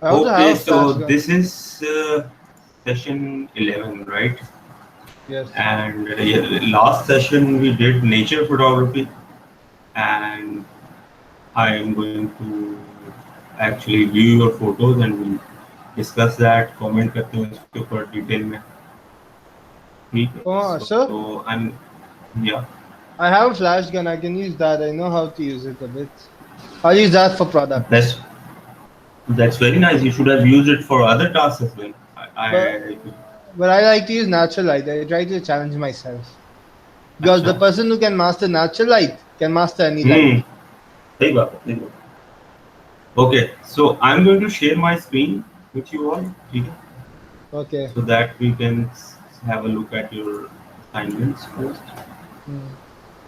I also Okay, have a so flash gun. this is session 11, right? Yes. And yeah, last session we did nature photography, and I am going to actually view your photos and we'll discuss that, comment करते हैं इसके ऊपर detail में. ठीक है. Oh, So sir, I'm yeah. I have a flash gun. I can use that. I know how to use it a bit. I'll use that for products. That's very nice. You should have used it for other tasks as well. But but I like to use natural light. I try to challenge myself. Because the अच्छा. person who can master natural light can master any light. Hmm. सही बात है. सही बात है. Okay, so I'm going to share my screen with you all, ठीक है? Okay. So that we can have a look at your assignments first. Hmm.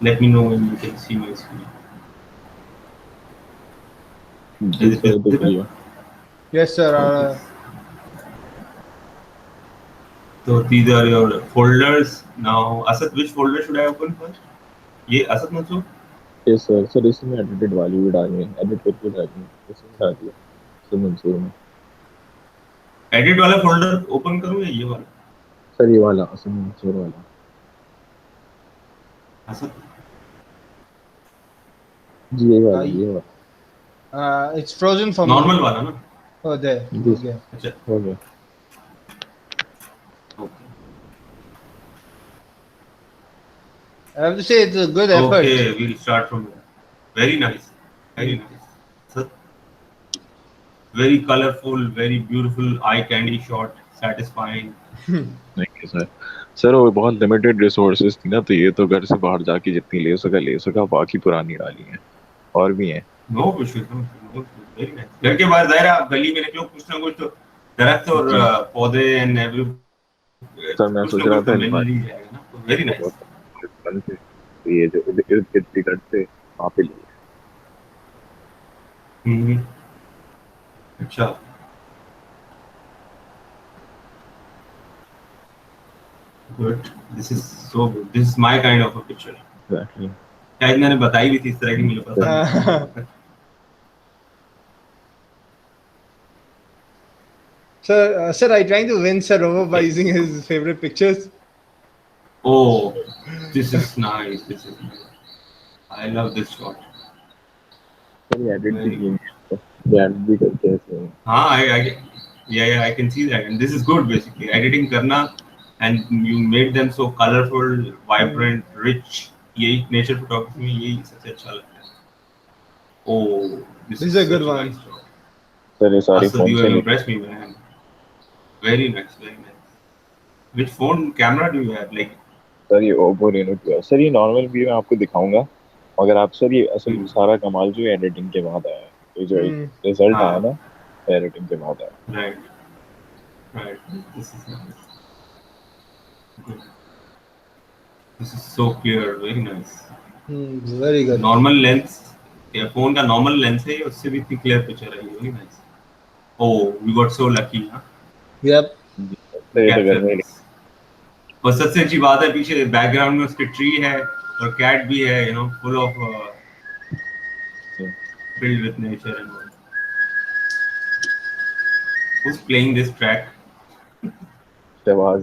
Let me know when you can see my screen. जी Is it sir दिख visible? रही है। Yes, sir. Okay. So these are your folders. Now, Asad, which folder should I open first? ये Asad Mansoor. Yes sir sir इसमें edited वाली भी डालनी है, एडिट करके डालनी है, इसमें डाल दिया सर मंसूर में। एडिट वाला फोल्डर ओपन करूँ या ये वाला? सर ये वाला सर मंसूर वाला। असद. जी ये वाला ये वाला। It's frozen for me. Normal वाला ना? Oh, there. Ji Okay. अच्छा. हो गया। Okay. I have to say it's a good effort. Okay, we'll start from there. Very nice. Very nice. So, very colorful, very beautiful, eye candy shot, satisfying. Thank you sir. Sir वो बहुत limited resources थी ना, तो ये तो घर से बाहर जाके जितनी ले सका, बाकी पुरानी डाली है और भी हैं। No issues, no issues, no issues. Very nice. घर के बाहर जाहिर है आप गली में निकलो कुछ ना कुछ तो दरख्त और जी पौधे एंड एवरी सर मैं कुछ सोच ना रहा कुछ था तो मिल ही जाएगा ना. तो वेरी नाइस. बचपन से तो ये जो इर्द गिर्द की घर से वहाँ पे लिए। अच्छा. Good. This is so good. This is my kind of a picture. Exactly शायद मैंने बताई भी थी इस तरह की मुझे पसंद है. Sir, I trying to win Sir over by Okay. using his favorite pictures. Oh, this is nice. This is nice. I love this shot. Sir ये एडिट भी Very किए good. हैं, ये एडिट भी करके ऐसे। हाँ, yeah, I can see that, and this is good basically. Editing करना, and you made them so colorful, Hmm. vibrant, rich. यही nature photography में यही सबसे अच्छा लगता है. Oh, this This is is a good such a nice one. shot. Sir ये सारी Asad, फोन you से have ली। impressed me, man. Very nice, very nice. Which phone camera do you have? Like, sir ये Oppo Reno का sir, ये normal भी मैं आपको दिखाऊंगा, मगर आप सर ये असल सारा कमाल जो है एडिटिंग के बाद आया है, ये जो Hmm. रिजल्ट आया हाँ, ना एडिटिंग के बाद आया। right, right. This is nice. Good. This is so clear. Very nice. Very good. Normal lens या फोन का नॉर्मल लेंस है उससे भी इतनी क्लियर पिक्चर आई. Very nice. Oh, we got so lucky. हाँ, Yep. जी सर ये तो घर कैप्चर में ही। दिस. और सबसे अच्छी बात है पीछे बैकग्राउंड में उसके ट्री है और कैट भी है, full of filled with nature and all. Who's playing this track? Shahbaz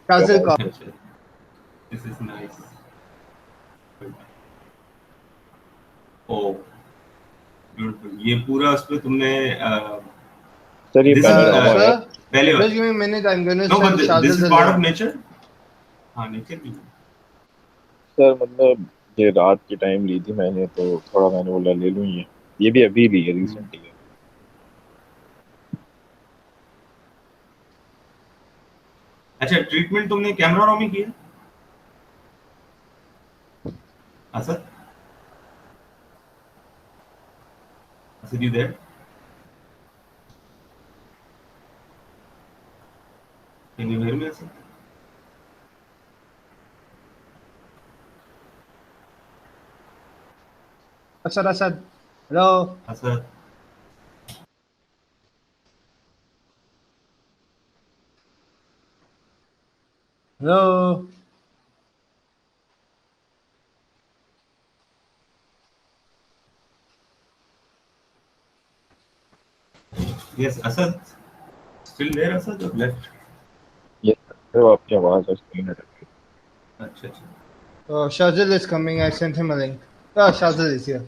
Castle कमाल। Cop. This is nice. Oh, beautiful. ये पूरा उस पे तुमने सर ये this is पैनोरामा है। Sir, पहले just give me a minute. I'm going to no, send but this Shadil is the part of link. nature. हाँ, नेचर भी. सर मतलब ये रात की टाइम ली थी मैंने, तो थोड़ा मैंने बोला ले लूँ, ये भी अभी ली है रिसेंटली। अच्छा, ट्रीटमेंट तुमने कैमरा रॉ में किया? Asad, Asad, you there? Can you hear me, Asad? Asad. Hello. Asad. Hello. Yes, Asad. Still there, Asad, or left? ये तो आपकी आवाज आज नहीं आ रही। अच्छा अच्छा. Oh, Shazil is coming. I sent him a link. Oh, Shazil is here.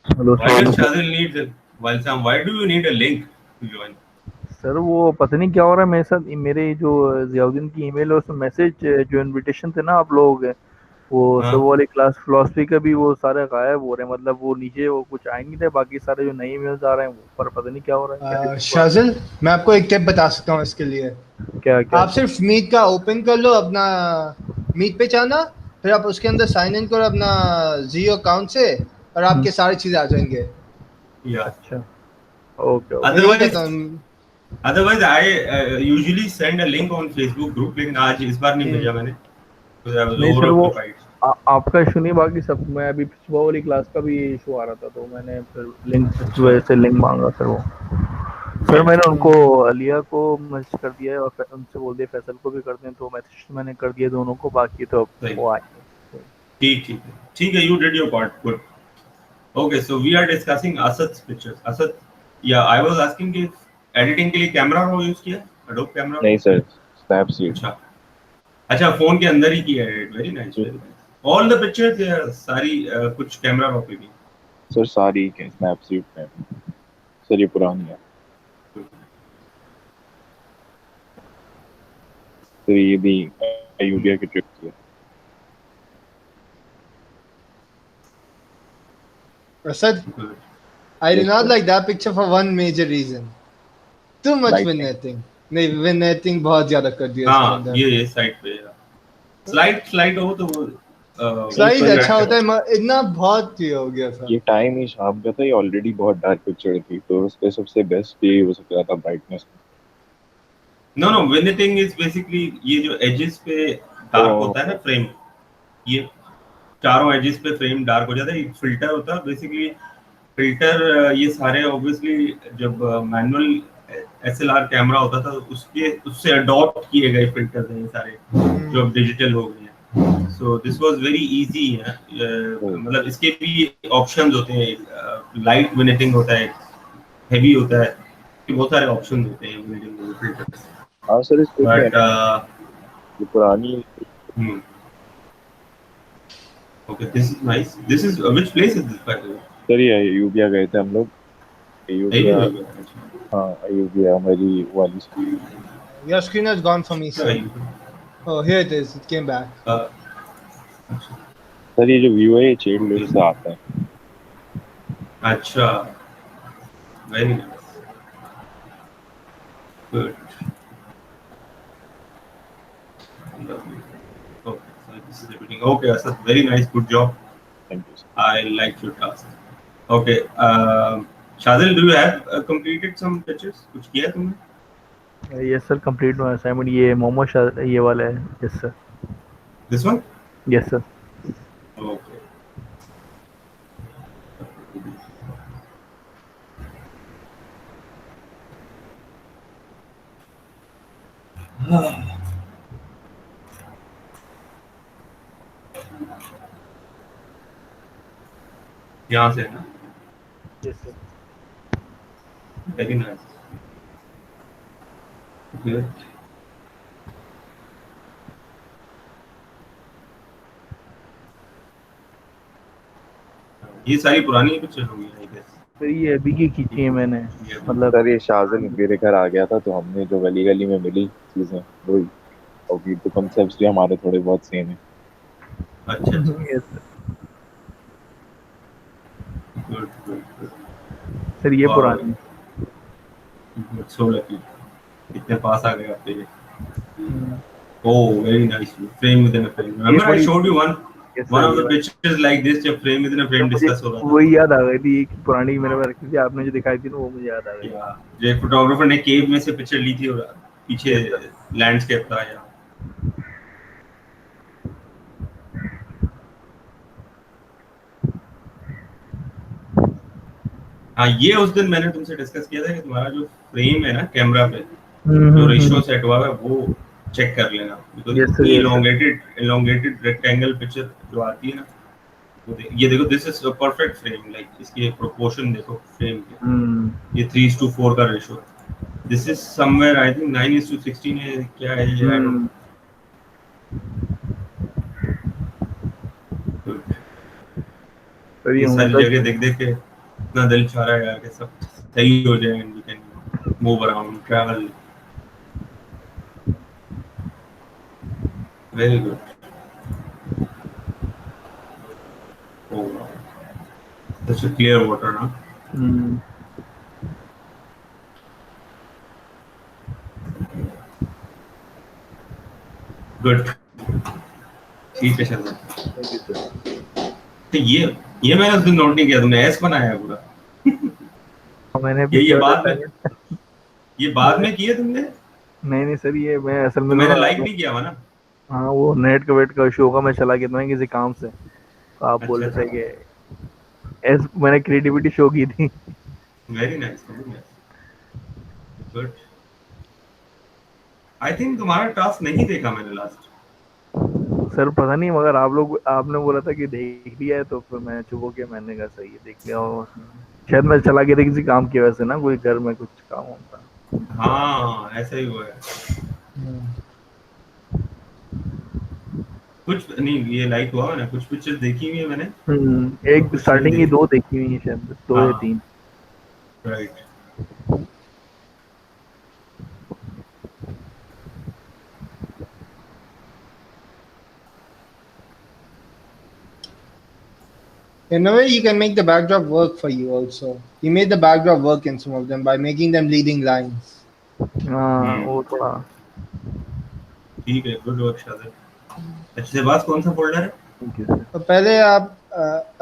Hello Why sir. does Shazil need why do you need a link to join? Sir वो पता नहीं क्या हो रहा है मेरे साथ, मेरे जो जियाउद्दीन की ईमेल और उसमें मैसेज जो इनविटेशन थे ना आप लोगों के, वो सब हाँ. वाले क्लास फिलोसफी का भी वो सारे गायब हो रहे हैं। मतलब वो नीचे वो कुछ आए नहीं थे, बाकी सारे जो नए ईमेल्स आ रहे हैं वो पर पता नहीं क्या हो रहा है, क्या दिक्कत हो शाजिल, मैं आपको एक टिप बता सकता हूँ इसके लिए। रहा है? क्या क्या आप सिर्फ मीट का ओपन कर लो, अपना मीट पे जाना, फिर आप उसके अंदर साइन इन करो अपना जियो अकाउंट से, और आपके सारी चीजें आ जाएंगे। Yeah. अच्छा, ओके ओके। मैं यही Otherwise, कहता हूँ। otherwise I usually send a link on Facebook group, लेकिन आज इस बार नहीं भेजा मैंने because I was नहीं सर, वो overoccupied. आपका इशू नहीं, बाकी सब मैं अभी सुबह वाली क्लास का भी इशू आ रहा था तो मैंने फिर लिंक इस वजह से लिंक मांगा सर। वो सर मैंने उनको अलिया को मैसेज कर दिया है और उनसे बोल दिया फैसल को भी कर दें, तो मैसेज मैंने कर दिया दोनों को, बाकी तो Right. वो आएंगे। ठीक है, you did your part, good. Okay, so we are discussing Asad's pictures. Asad, yeah, I was asking if editing के लिए कैमरा रो यूज किया, Adobe कैमरा? नहीं सर, स्नैपसीड। अच्छा फोन के अंदर ही किया है, very nice, very nice. All the pictures सारी कुछ कैमरा रो पे की सर सारी के स्नैपसीड में। सर ये पुरानी है। सर ये भी अयोध्या की ट्रिप की है। Asad, I did not like that picture for one major reason. Too much Lighting. vignetting. नहीं, vignetting बहुत ज्यादा कर दिया इसके हाँ, अंदर। ये साइड पे स्लाइड हो तो वो स्लाइड ऊपर अच्छा बैठ होता है, इतना बहुत ये हो गया था। ये टाइम ही शाम का था, ये ऑलरेडी बहुत डार्क पिक्चर थी, तो उसके सबसे बेस्ट ये हो सकता था ब्राइटनेस। नो विनिटिंग इज बेसिकली ये जो एजेस पे डार्क होता है ना फ्रेम, ये चारों एजेस पे फ्रेम डार्क हो जाता है, एक फिल्टर होता है बेसिकली। फिल्टर ये सारे ऑब्वियसली जब मैनुअल एसएलआर कैमरा होता था उससे अडॉप्ट किए गए फिल्टर हैं ये सारे, जो अब डिजिटल हो गए हैं। So this was very easy है, मतलब इसके भी ऑप्शंस होते हैं, लाइट विनिटिंग होता है, हेवी होता है, बहुत सारे ऑप्शंस होते हैं विनिटिंग फिल्टर्स। हाँ सर, इसको बट ये पुरानी। Okay, this is nice. This is which place is this by the way? Sir ये अयोध्या गए थे हम लोग। अयोध्या, हाँ अयोध्या हमारी वाली school. Your screen has gone for me, sir. Oh, here it is. It came back. Sir ये जो व्यू है ये चेड लेयर से आता है। अच्छा, very nice, good, okay, so this is everything. Okay, Asad, very nice, good job. Thank you sir. I liked your task. Okay, Shadil, do you have completed some pictures? कुछ किया तुमने? Yes sir, complete हुआ assignment. ये मोमो ये वाला है। Yes sir. This one? Yes sir. Okay. यहाँ से ना? Yes sir. Very nice. Good. ये सारी पुरानी पिक्चर होगी आई गेस। सर ये अभी की खींची है मैंने, मतलब सर ये शाज़िल मेरे घर आ गया था तो हमने जो गली गली में मिली चीजें वही, और वीडियो कॉन्सेप्ट्स भी हमारे थोड़े बहुत सेम है। अच्छा, yes sir. Good good good. Sir ये पुरानी। सो लकी, इतने पास आ गए आपके ये। Oh, very nice. Frame within a frame. Remember I showed you one of the pictures like this, जब frame within a frame discuss हो रहा था। वही याद आ गई थी, एक पुरानी मेरे पास रखी थी, आपने जो दिखाई थी ना वो मुझे याद आ गई। जो एक फोटोग्राफर ने केव में से पिक्चर ली थी और पीछे लैंडस्केप था यार। हाँ, ये उस दिन मैंने तुमसे डिस्कस किया था कि तुम्हारा जो फ्रेम है ना कैमरा पे, जो रेशियो सेट हुआ है वो चेक कर लेना, बिकॉज़ elongated rectangle पिक्चर जो आती है ना, ये देखो, this is a perfect frame, like इसकी प्रोपोर्शन देखो फ्रेम के, ये 3:4 का रेशियो है। This is somewhere I think 9:16 है क्या है ये? I don't know. Good. पर ये ये सारी होता जगह देख के इतना दिल चाह रहा है यार कि सब सही हो जाए and we can move around, travel. Very good. Oh wow. Such a clear water now. Good. ठीक है चल। Thank you sir. तो ये मैंने उस दिन नोट नहीं किया, तुमने एस बनाया है पूरा। मैंने भी ये किया बाद था। में ये बाद में किए तुमने? नहीं सर, ये मैं असल तो में मैंने थोड़ा लाइक नहीं किया हुआ ना। हाँ वो नेट का वेट का इशू होगा, मैं चला गया था ना किसी काम से, तो आप बोल अच्छा रहे थे कि एस मैंने क्रिएटिविटी शो की थी। Very nice, very nice, good. I think तुम्हारा टास्क नहीं देखा मैंने लास्ट। सर पता नहीं, मगर आपने बोला था कि देख लिया है, तो फिर मैं चुप हो गया, मैंने कहा सही है देख लिया होगा उसने। शायद मैं चला गया था किसी काम की वजह से ना, कोई घर में कुछ काम होता। हाँ ऐसा ही हुआ है। कुछ नहीं ये लाइक हुआ ना, कुछ पिक्चर्स देखी हुई है मैंने और एक कुछ नहीं स्टार्टिंग की देखी। 2 देखी हुई है शायद, 2 या 3। Right. In a way, you can make the backdrop work for you also. You made the backdrop work in some of them by making them leading lines. हाँ वो थोड़ा। ठीक है, गुड वर्क शायद। अच्छे से बात कौन सा फोल्डर है? Thank you sir. तो पहले आप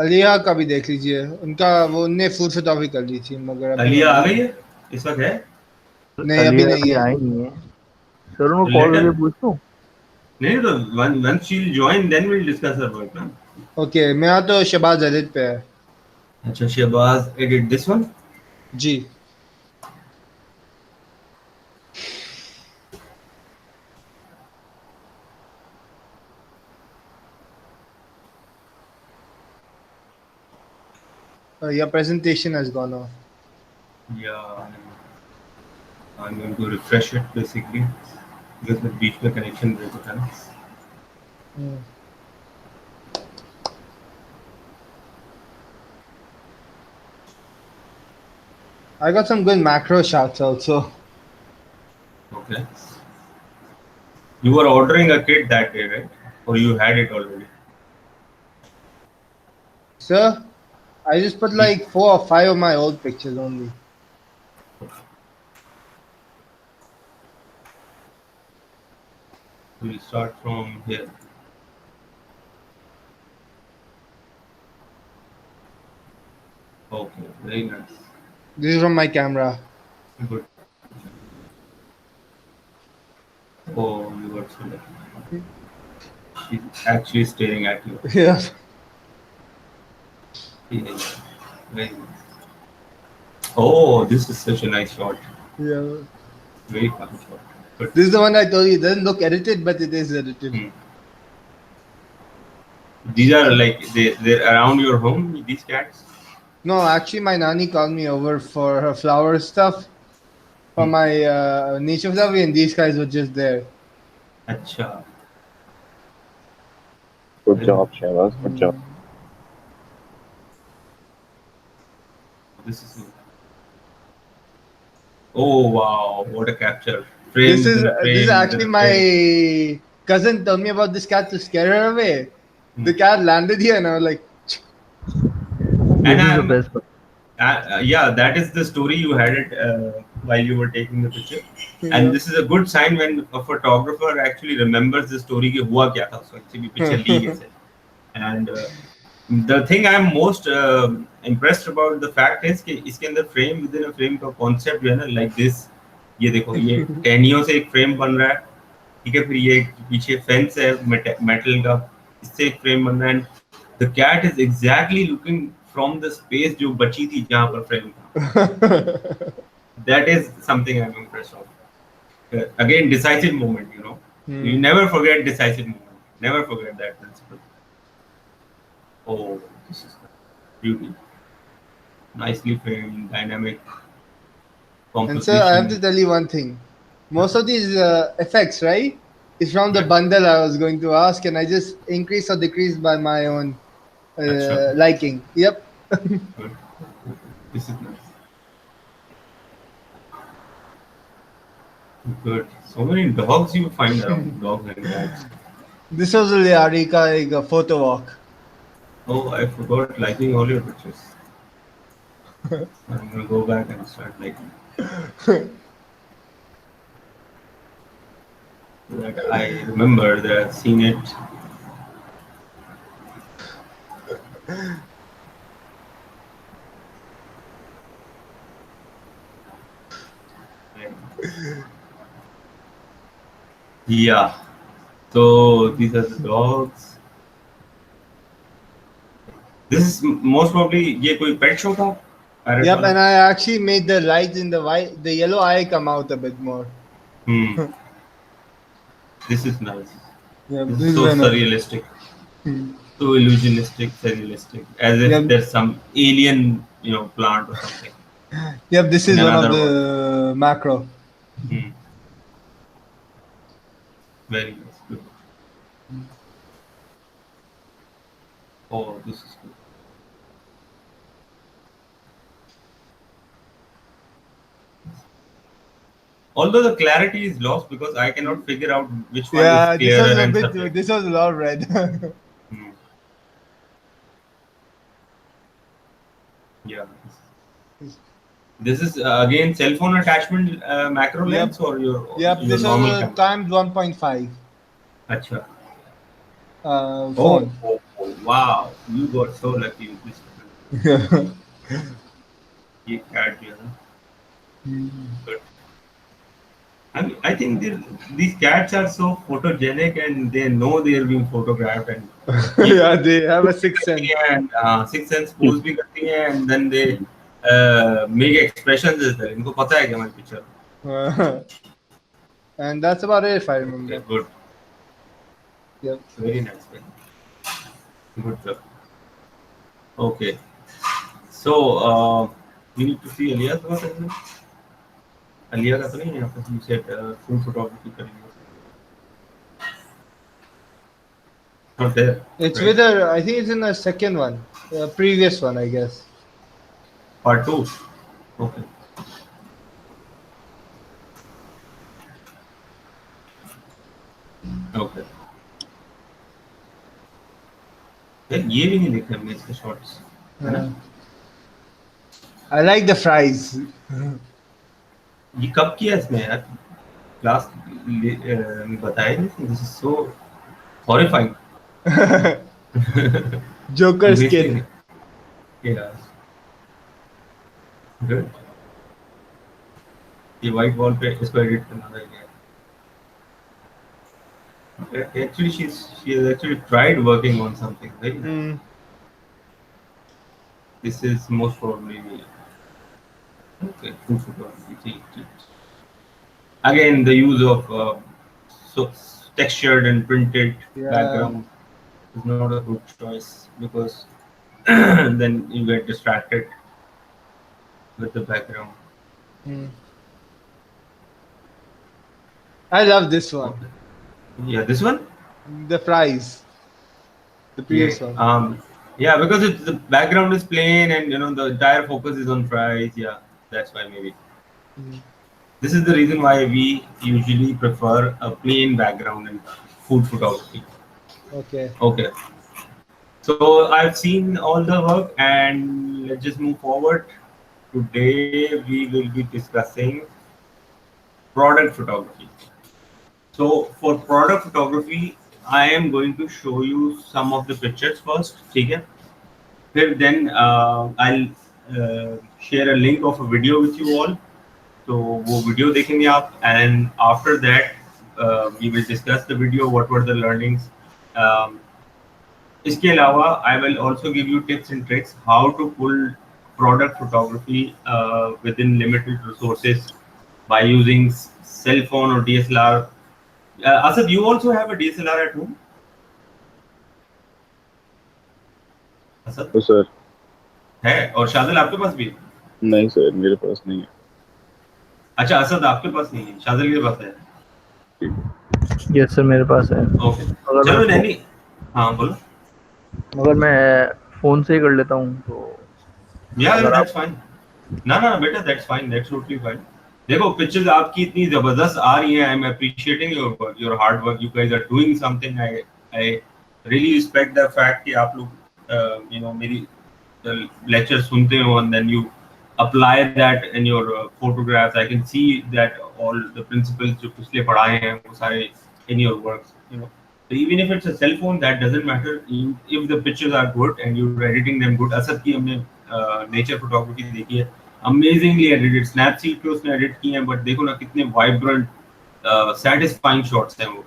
अलिया का भी देख लीजिए, उनका वो उनने फुल फोटोग्राफी कर ली थी, मगर अभी अलिया आ गई है इस वक्त है? नहीं, अभी नहीं अभी है। आई नहीं है सर, उनको तो कॉल लेटर करके पूछ लूं? नहीं तो once she'll join then we'll discuss her work ना। ओके, मेरा तो शहबाज एडिट पे है। अच्छा शहबाज एडिट दिस वन। जी। Your presentation has gone off. Yeah, I'm going to refresh it basically because the बीच में connection break होता है ना। I got some good macro shots also. Okay. You were ordering a kit that day, right? Or you had it already? Sir, I just put like 4 or 5 of my old pictures only. We'll start from here. Okay, very nice. This is from my camera. Good. Oh, you got so lucky. She's actually staring at you. Yeah. Yeah, very nice. Oh, this is such a nice shot. Yeah. Very fun shot. But This is the one I told you. It doesn't look edited, but it is edited. these are like they're around your home. These cats. No, actually, my nanny called me over for her flower stuff, for my nature photography, and these guys were just there. अच्छा. Good job, Shahbaz. Good job. This is. Oh wow! What a capture! Frame This is within frame this is actually within frame. my cousin told me about this cat to scare her away. The cat landed here, and I was like, And This is the I'm, best. yeah, that is the story you had it while you were taking the picture. And this is a good sign when a photographer actually remembers the story कि हुआ क्या था उसको actually picture ली कैसे. And the thing I'm most impressed about the fact is कि इसके अंदर frame within a frame का concept जो है ना like this, ये देखो ये टहनियों से एक frame बन रहा है, ठीक है, फिर ये पीछे fence है metal का, इससे एक frame बन रहा है, and the cat is exactly looking from the space जो बची थी जहाँ पर frame था. That is something I'm impressed of. Again, decisive moment, you know. You never forget decisive moment. Never forget that principle. Oh, this is beauty. Nicely framed, dynamic. And sir, I have to tell you one thing. Most of these effects, right, is from the bundle I was going to ask, and I just increase or decrease by my own liking. Yep. Good. This is nice. Good. So many dogs you find around. Dogs and cats. This was a Arika photo walk. Oh, I forgot liking all your pictures. I'm gonna go back and start liking. That I remember that I've seen it. Yeah. So these are the dogs. This is most probably ये कोई pet show था? Parrot Yep, वाला? and I actually made the lights in the yellow eye come out a bit more. This is nice. Yeah, This is so one of- surrealistic. So illusionistic, surrealistic. As if Yep. there's some alien, plant or something. Yep, this is In one of another the macro. Very nice. Good. Oh, this is good. Although the clarity is lost because I cannot figure out which one Yeah, is this clearer was a and bit. subject. This was a lot red. Hmm. Yeah. This is again cell phone attachment macro Yep. lens or your Yep, your this normal was camera? times 1.5 Acha. phone. Oh, wow! You got so lucky with this. ये cat जो है ना. Good. I think these cats are so photogenic and they know they are being photographed and Yeah, they have a sixth sense. and sixth sense pose भी करती हैं and then they make expressions as well. इनको पता है कि हमारी picture. And that's about it, if I remember. Okay, good. Yep. Very nice. Very nice. Good job. Okay. So we need to see Alia's work as well. Alia का तो नहीं है यहाँ पर. You said food photography करेंगे. Not there. It's right? with a. I think it's in the second one, previous one, I guess. Part 2. Okay. Okay. यार ये भी नहीं देखा हमने इसके शॉर्ट्स है ना. I like the fries. ये कब किया इसमें यार. क्लास में बताया नहीं. This is so horrifying. Joker skin. Yeah. Good. ये white wall पे इसको edit करना रहेगा. Actually, she has actually tried working on something, right? This is most probably okay. Food photography. Again, the use of so textured and printed background is not a good choice because then you get distracted with the background. I love this one. Okay. Yeah, this one. The fries. The previous one. Yeah, because the background is plain and the entire focus is on fries. Yeah, that's why maybe. This is the reason why we usually prefer a plain background in food photography. Okay. Okay. So I've seen all the work and let's just move forward. Today we will be discussing product photography. So for product photography, I am going to show you some of the pictures first. ठीक है? फिर then I'll share a link of a video with you all. तो वो video देखेंगे आप and after that we will discuss the video. What were the learnings? इसके अलावा I will also give you tips and tricks how to pull product photography within limited resources by using cell phone or DSLR. Asad, you also have a DSLR at home? Asad? तो sir है और शादिल आपके पास भी है? नहीं sir मेरे पास नहीं है. अच्छा असद आपके पास नहीं है, शादिल के पास है। यस सर मेरे पास है। ओके अगर चलो मैं नैनी, हाँ बोलो। मगर मैं फोन से ही कर लेता हूँ तो या अगर आप दैट्स फाइन। ना ना बेटा that's fine, that's totally fine. देखो पिक्चर्स आपकी इतनी जबरदस्त आ रही हैं, I am appreciating your work, your hard work, you guys are doing something. I really respect the fact कि आप लोग यू नो मेरी लेक्चर सुनते हो and then you apply that in your photographs. I can see that all the principles जो पिछले पढ़ाए हैं वो सारे in your works, you know. So even if it's a cell phone, that doesn't matter. If the pictures are good and you're editing them good, Asad की हमने nature photography देखी है, अमेजिंगली एडिटेड, स्नैपसीड पे उसने एडिट किए हैं, but देखो ना कितने वाइब्रेंट satisfying shots हैं वो।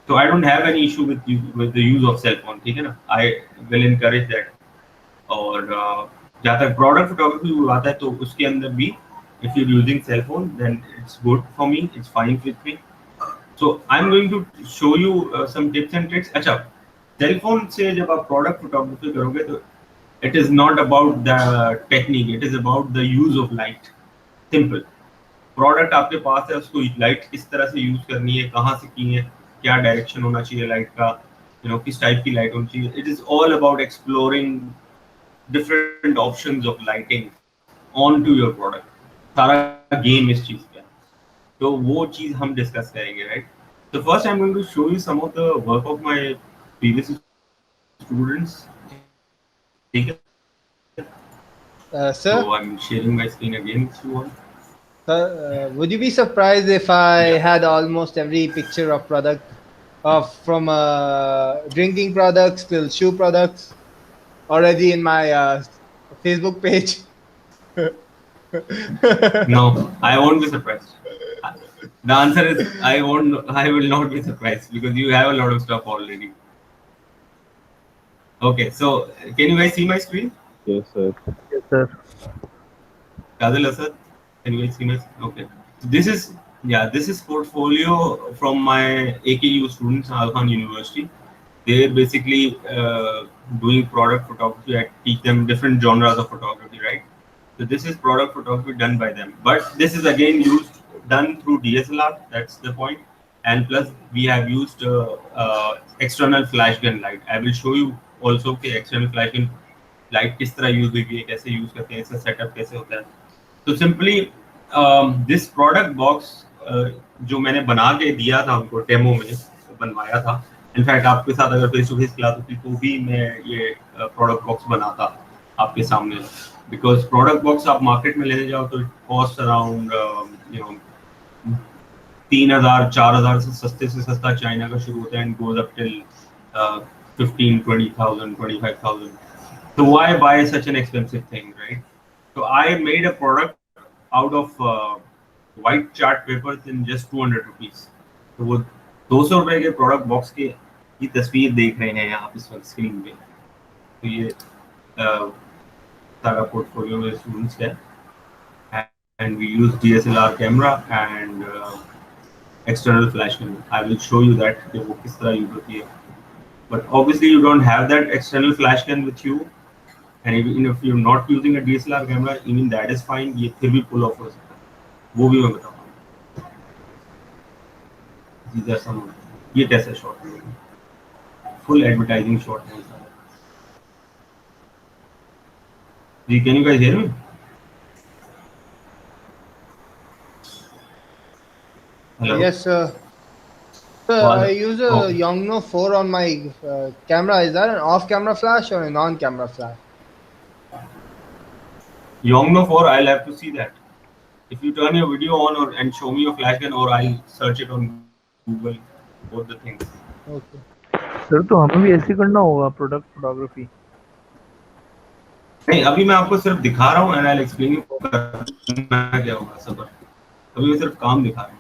So I don't have any issue with the use of cell phone, ठीक है ना, I will encourage that। और जहाँ तक प्रोडक्ट फोटोग्राफी की बात है तो उसके अंदर भी if you using cell phone then it's good for me, it's fine with me. So I am going to show you some tips and tricks. अच्छा सेल फोन से जब आप प्रोडक्ट फोटोग्राफी करोगे तो it is not about the technique, it is about the use of light. Simple, product आपके पास है, उसको लाइट किस तरह से यूज करनी है, कहाँ से की है, क्या डायरेक्शन होना चाहिए लाइट का, यू नो किस टाइप की लाइट होनी चाहिए। It is all about exploring different options of lighting onto your product। सारा गेम इस चीज का, तो वो चीज हम डिस्कस करेंगे, राइट। तो first I am going to show you some of the work of my previous students, ठीक है। Sir, So I'm sharing my screen again if you want। would you be surprised if I had almost every picture of product of from drinking products till shoe products already in my Facebook page? No, I won't be surprised। The answer is I will not be surprised because you have a lot of stuff already। Okay, so can you guys see my screen? Yes, sir. Yes sir. Shadil Asad, can you guys see my? Okay. So this is portfolio from my AKU students, Al Khan University. They're basically doing product photography. I teach them different genres of photography, right? So this is product photography done by them. But this is again done through DSLR. That's the point. And plus we have used external flash gun light. I will show you also कि external flash gun light किस तरह use हुई है, कैसे use करते हैं, इसका setup कैसे होता है। तो सिंपली दिस प्रोडक्ट बॉक्स जो मैंने बना के दिया था उनको डेमो में बनवाया था, इनफैक्ट आपके साथ अगर फेस टू फेस क्लास होती तो भी मैं ये प्रोडक्ट बॉक्स बनाता आपके सामने, बिकॉज प्रोडक्ट बॉक्स आप मार्केट में लेने जाओ तो कॉस्ट अराउंड यू नो 3,000 4,000 से सस्ता चाइना का शुरू होता है and goes up till 15,000 20,000 25,000। So why buy such an expensive thing, right? So I made a product out of white chart papers in just 200 rupees। तो वो 200 रुपए के प्रोडक्ट बॉक्स के ये तस्वीर देख रहे हैं आप इस वक्त स्क्रीन पे। तो ये सारा पोर्टफोलियो में स्टूडेंट्स का है and we use DSLR camera and external flash camera। I will show you that कि वो किस तरह यूज होती है। But obviously you don't have that external flash cam with you, and even if you're not using a DSLR camera, even that is fine। ये फिर भी pull off हो सकता है, वो भी मैं बताऊंगा। These are some, ये कैसा शॉट है, फुल एडवर्टाइजिंग शॉट है। जी can you guys hear me? Hello. Yes, sir. Sir, I use a Yongnuo 4 on my camera. Is that an off-camera flash or a non-camera flash? Yongnuo 4, I'll have to see that। If you turn your video on and show me your flash gun, or I'll search it on Google, both the things। Okay. Sir तो हमें भी ऐसे करना होगा product photography? नहीं, अभी मैं आपको सिर्फ दिखा रहा हूँ एंड आई एक्सप्लेन यू करना क्या होगा सब। अभी मैं सिर्फ काम दिखा रहा हूँ।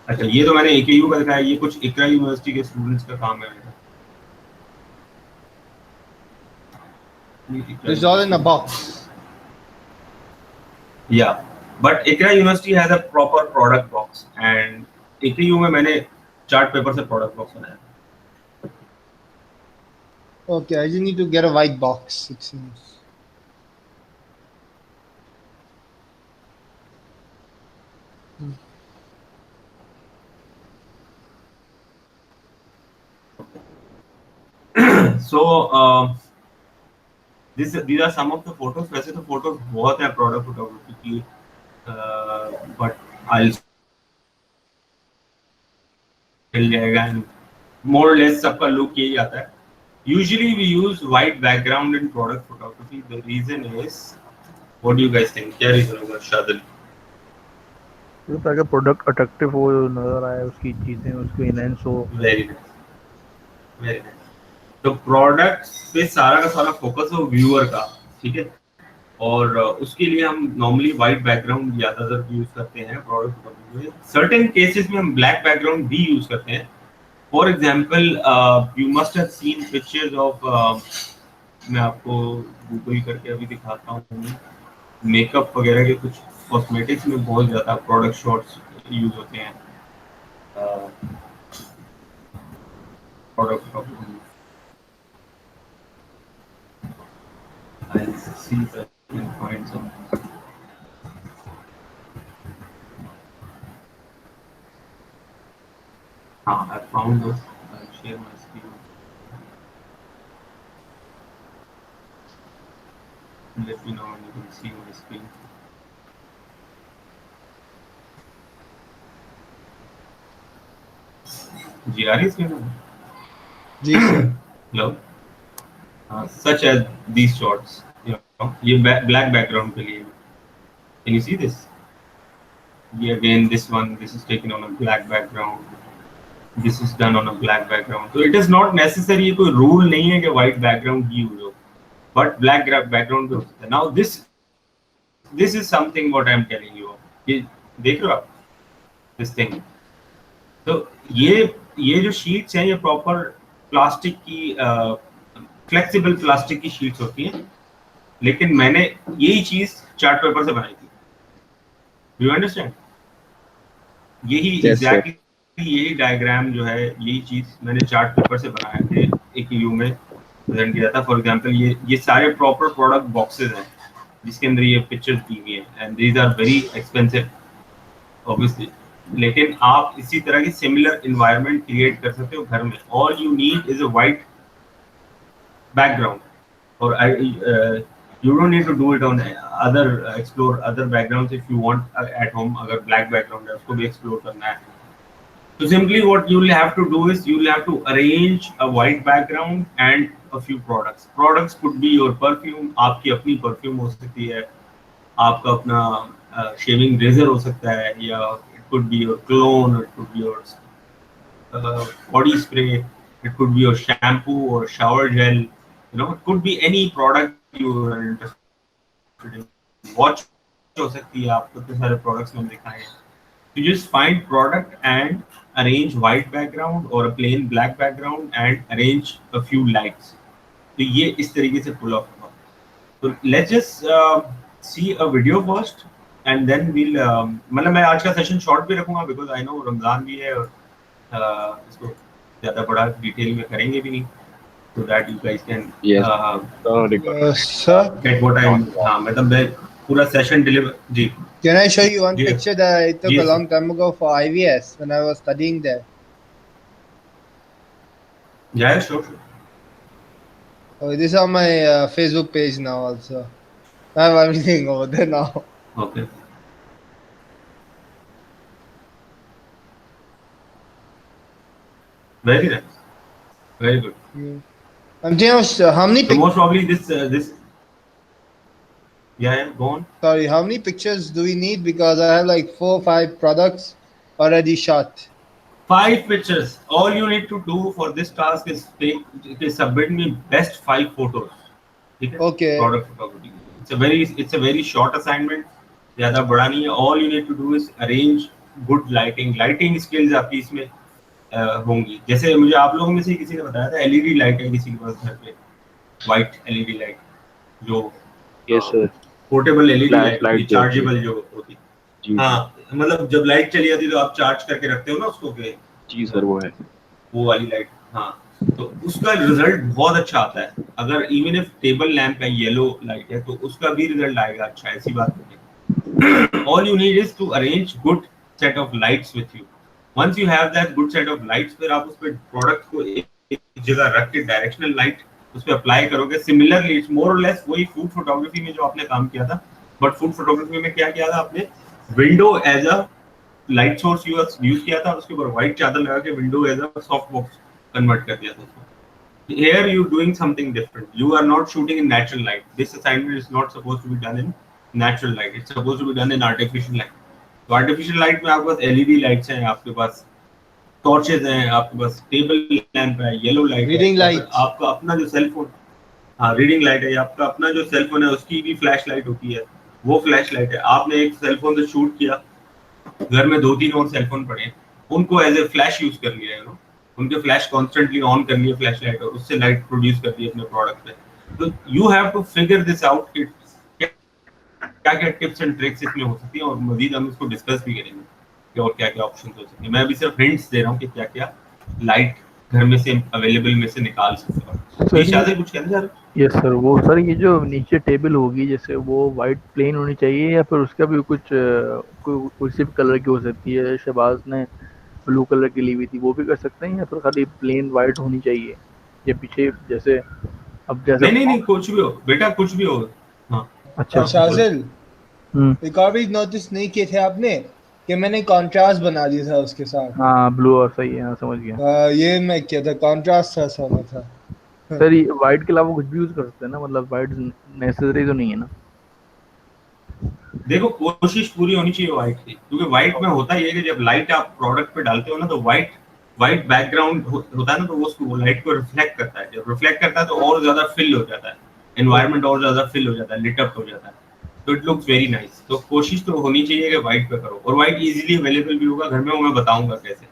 अच्छा ये तो मैंने AKU का दिखाया, ये कुछ इकरा यूनिवर्सिटी के स्टूडेंट्स का काम है। It's all in a box. Yeah, but ICRA University has a proper product box and AKU में मैंने चार्ट पेपर से प्रोडक्ट बॉक्स बनाया। Okay, I just need to get a white box, it seems. So these are some of the photos. वैसे तो photos बहुत है product photography की, but I'll मिल जाएगा and more or less सबका look यही आता है. Usually we use white background in product photography. The reason is, what do you guys think? क्या reason होगा शादल? तो ताकि प्रोडक्ट अट्रैक्टिव हो, नजर आए, उसकी चीजें उसको इनहेंस हो. Very nice, very nice. तो प्रोडक्ट पे सारा का सारा फोकस हो व्यूअर का, ठीक है. और उसके लिए हम नॉर्मली वाइट बैकग्राउंड ज्यादातर यूज करते हैं प्रोडक्ट फोटोग्राफी में. सर्टेन केसेस में हम ब्लैक बैकग्राउंड भी यूज करते हैं. For example you must have seen pictures of, मैं आपको गूगल करके अभी दिखाता हूँ, मेकअप वगैरह के कुछ कॉस्मेटिक्स में बहुत ज्यादा प्रोडक्ट शॉट्स यूज होते हैं. Product photography I'll see if I can find some. I found those. I'll share my screen. Let me know when you can see my screen. जी आ रही है screen में? जी sir. Hello. Such as these shots, you know, ये black background के लिए. Can you see this? Yeah, again this one, this is taken on a black background. This is done on a black background. So it is not necessary, ये कोई rule नहीं है कि white background ही use हो, but black background भी हो सकता है. Now this is something what I am telling you. ये देख रहे हो आप this thing? तो ये जो sheets हैं ये proper प्लास्टिक की फ्लेक्सिबल प्लास्टिक की शीट्स होती हैं, लेकिन मैंने यही चीज चार्ट पेपर से बनाई थी. You understand? यही एग्जैक्टली यही डायग्राम जो है, यही चीज मैंने चार्ट पेपर से बनाया थे, एक व्यू में प्रेजेंट किया था. फॉर एग्जांपल ये सारे प्रॉपर प्रोडक्ट बॉक्सेस हैं जिसके अंदर ये पिक्चर्स दी हुई हैं, and these are very expensive obviously. लेकिन आप इसी तरह की सिमिलर एनवायरनमेंट क्रिएट कर सकते हो घर में. All you need is a white background, or you don't need to do it on explore other backgrounds if you want at home. अगर black background है उसको भी explore करना है, so simply what you will have to do is you will have to arrange a white background and a few products could be your perfume. आपकी अपनी perfume हो सकती है, आपका अपना shaving razor हो सकता है, या it could be your cologne, or it could be your body spray, it could be your shampoo or shower gel. You know, it could be any product you are interested in. Watch हो सकती है, आपको कितने सारे products में दिखाए हैं. You just find product and arrange white background or a plain black background and arrange a few lights. तो ये इस तरीके से pull off होगा. So let's just see a video first and then we'll मतलब मैं आज का सेशन शॉर्ट भी रखूंगा because I know रमजान भी है और इसको ज़्यादा बड़ा डिटेल में करेंगे भी नहीं. So that you guys can sir, get what I मतलब मैं पूरा सेशन डिलीवर. जी. Can I show you one Yes. picture that I took Yes. a long time ago for IVS when I was studying there? Yeah, sure. Oh, this is on my Facebook page now also. I have everything over there now. Okay. Very nice. Very good. I'm just how many So most probably this. Yeah, go on. sorry, how many pictures do we need? Because I have like 4 or 5 products already shot. 5 pictures. All you need to do for this task is submit me best 5 photos. ठीक है? Okay. Product photography. It's a very short assignment. ज़्यादा बड़ा नहीं है. All you need to do is arrange good lighting. Lighting skills आपकी इसमें होंगी. जैसे मुझे आप लोगों में से किसी ने बताया था LED लाइट है किसी के पास घर पे, व्हाइट LED लाइट जो पोर्टेबल LED लाइट रिचार्जेबल जो होती है. हाँ, मतलब जब लाइट चली जाती है तो आप चार्ज करके रखते हो ना उसको के. जी सर, वो है वो वाली लाइट. हाँ, तो उसका रिजल्ट बहुत अच्छा आता है. अगर इवन इफ टेबल लैंप है, येलो लाइट है, तो उसका भी रिजल्ट आएगा अच्छा. ऐसी बात नहीं है. All you need is to arrange good set of lights with you. Once you have that good set of lights, फिर आप उस पे प्रोडक्ट को एक जगह रख के डायरेक्शनल लाइट उस पे अप्लाई करोगे. सिमिलरली इट्स मोर और लेस वही फूड फोटोग्राफी में जो आपने काम किया था, बट फूड फोटोग्राफी में क्या किया था आपने, window as a light source use किया था, उसके ऊपर व्हाइट चादर लगा के window as a soft box convert कर दिया था उसको. Here you doing something different. You are not shooting in natural light. This assignment is not supposed to be done in natural light. It's supposed to be done in artificial light. तो artificial light में आपके पास LED lights हैं, आपके पास torches हैं, आपके पास table lamp है, yellow light है, reading light, आपका अपना जो सेल फोन, हाँ रीडिंग लाइट है, आपका अपना जो सेल फोन है उसकी भी फ्लैश लाइट होती है, वो फ्लैश लाइट है. आपने एक सेल फोन से शूट किया, घर में 2-3 और सेल फोन पड़े, उनको एज ए फ्लैश यूज कर लिया है, उनके फ्लैश कॉन्स्टेंटली ऑन कर लिए फ्लैश लाइट और उससे लाइट प्रोड्यूस कर दी अपने प्रोडक्ट पे. तो you have to figure this out कि क्या क्या टिप्स एंड ट्रिक्स इसमें हो सकती हैं, और मजीद हम इसको डिस्कस भी करेंगे कि और क्या क्या ऑप्शंस हो सकते हैं. मैं अभी सिर्फ हिंट्स दे रहा हूँ कि क्या क्या लाइट घर में से अवेलेबल में से निकाल सकते हो. ये शायद कुछ कहना चाह रहे हो? Yes sir. वो सर ये जो नीचे टेबल होगी जैसे वो वाइट प्लेन होनी चाहिए या फिर उसका भी कुछ किसी भी कलर की हो सकती है. शहबाज ने ब्लू कलर की ली हुई थी, वो भी कर सकते हैं या फिर खाली प्लेन वाइट होनी चाहिए ये पीछे जैसे अब जैसे नहीं कुछ भी हो बेटा, कुछ भी हो. हाँ अच्छा शाजिल, एक और भी नोटिस नहीं किए थे आपने कि मैंने कंट्रास्ट बना दिया था उसके साथ. हाँ ब्लू और सही है, हाँ समझ गया. ये मैं किया था, कंट्रास्ट था सोना था. सर ये वाइट के अलावा कुछ भी यूज कर सकते हैं ना, मतलब वाइट नेसेसरी तो नहीं है ना? देखो कोशिश पूरी होनी चाहिए व्हाइट की, क्योंकि व्हाइट में होता ही है कि जब लाइट आप प्रोडक्ट पे डालते हो ना तो व्हाइट बैकग्राउंड होता है ना, तो वो उसको लाइट को रिफ्लेक्ट करता है. जब रिफ्लेक्ट करता है तो और ज्यादा फिल हो जाता है, एनवायरनमेंट और ज्यादा फिल हो जाता है, लिट अप हो जाता है, तो इट लुक्स वेरी नाइस. तो कोशिश तो होनी चाहिए कि व्हाइट पे करो, और व्हाइट इजीली अवेलेबल भी होगा घर में, वो मैं बताऊंगा कैसे.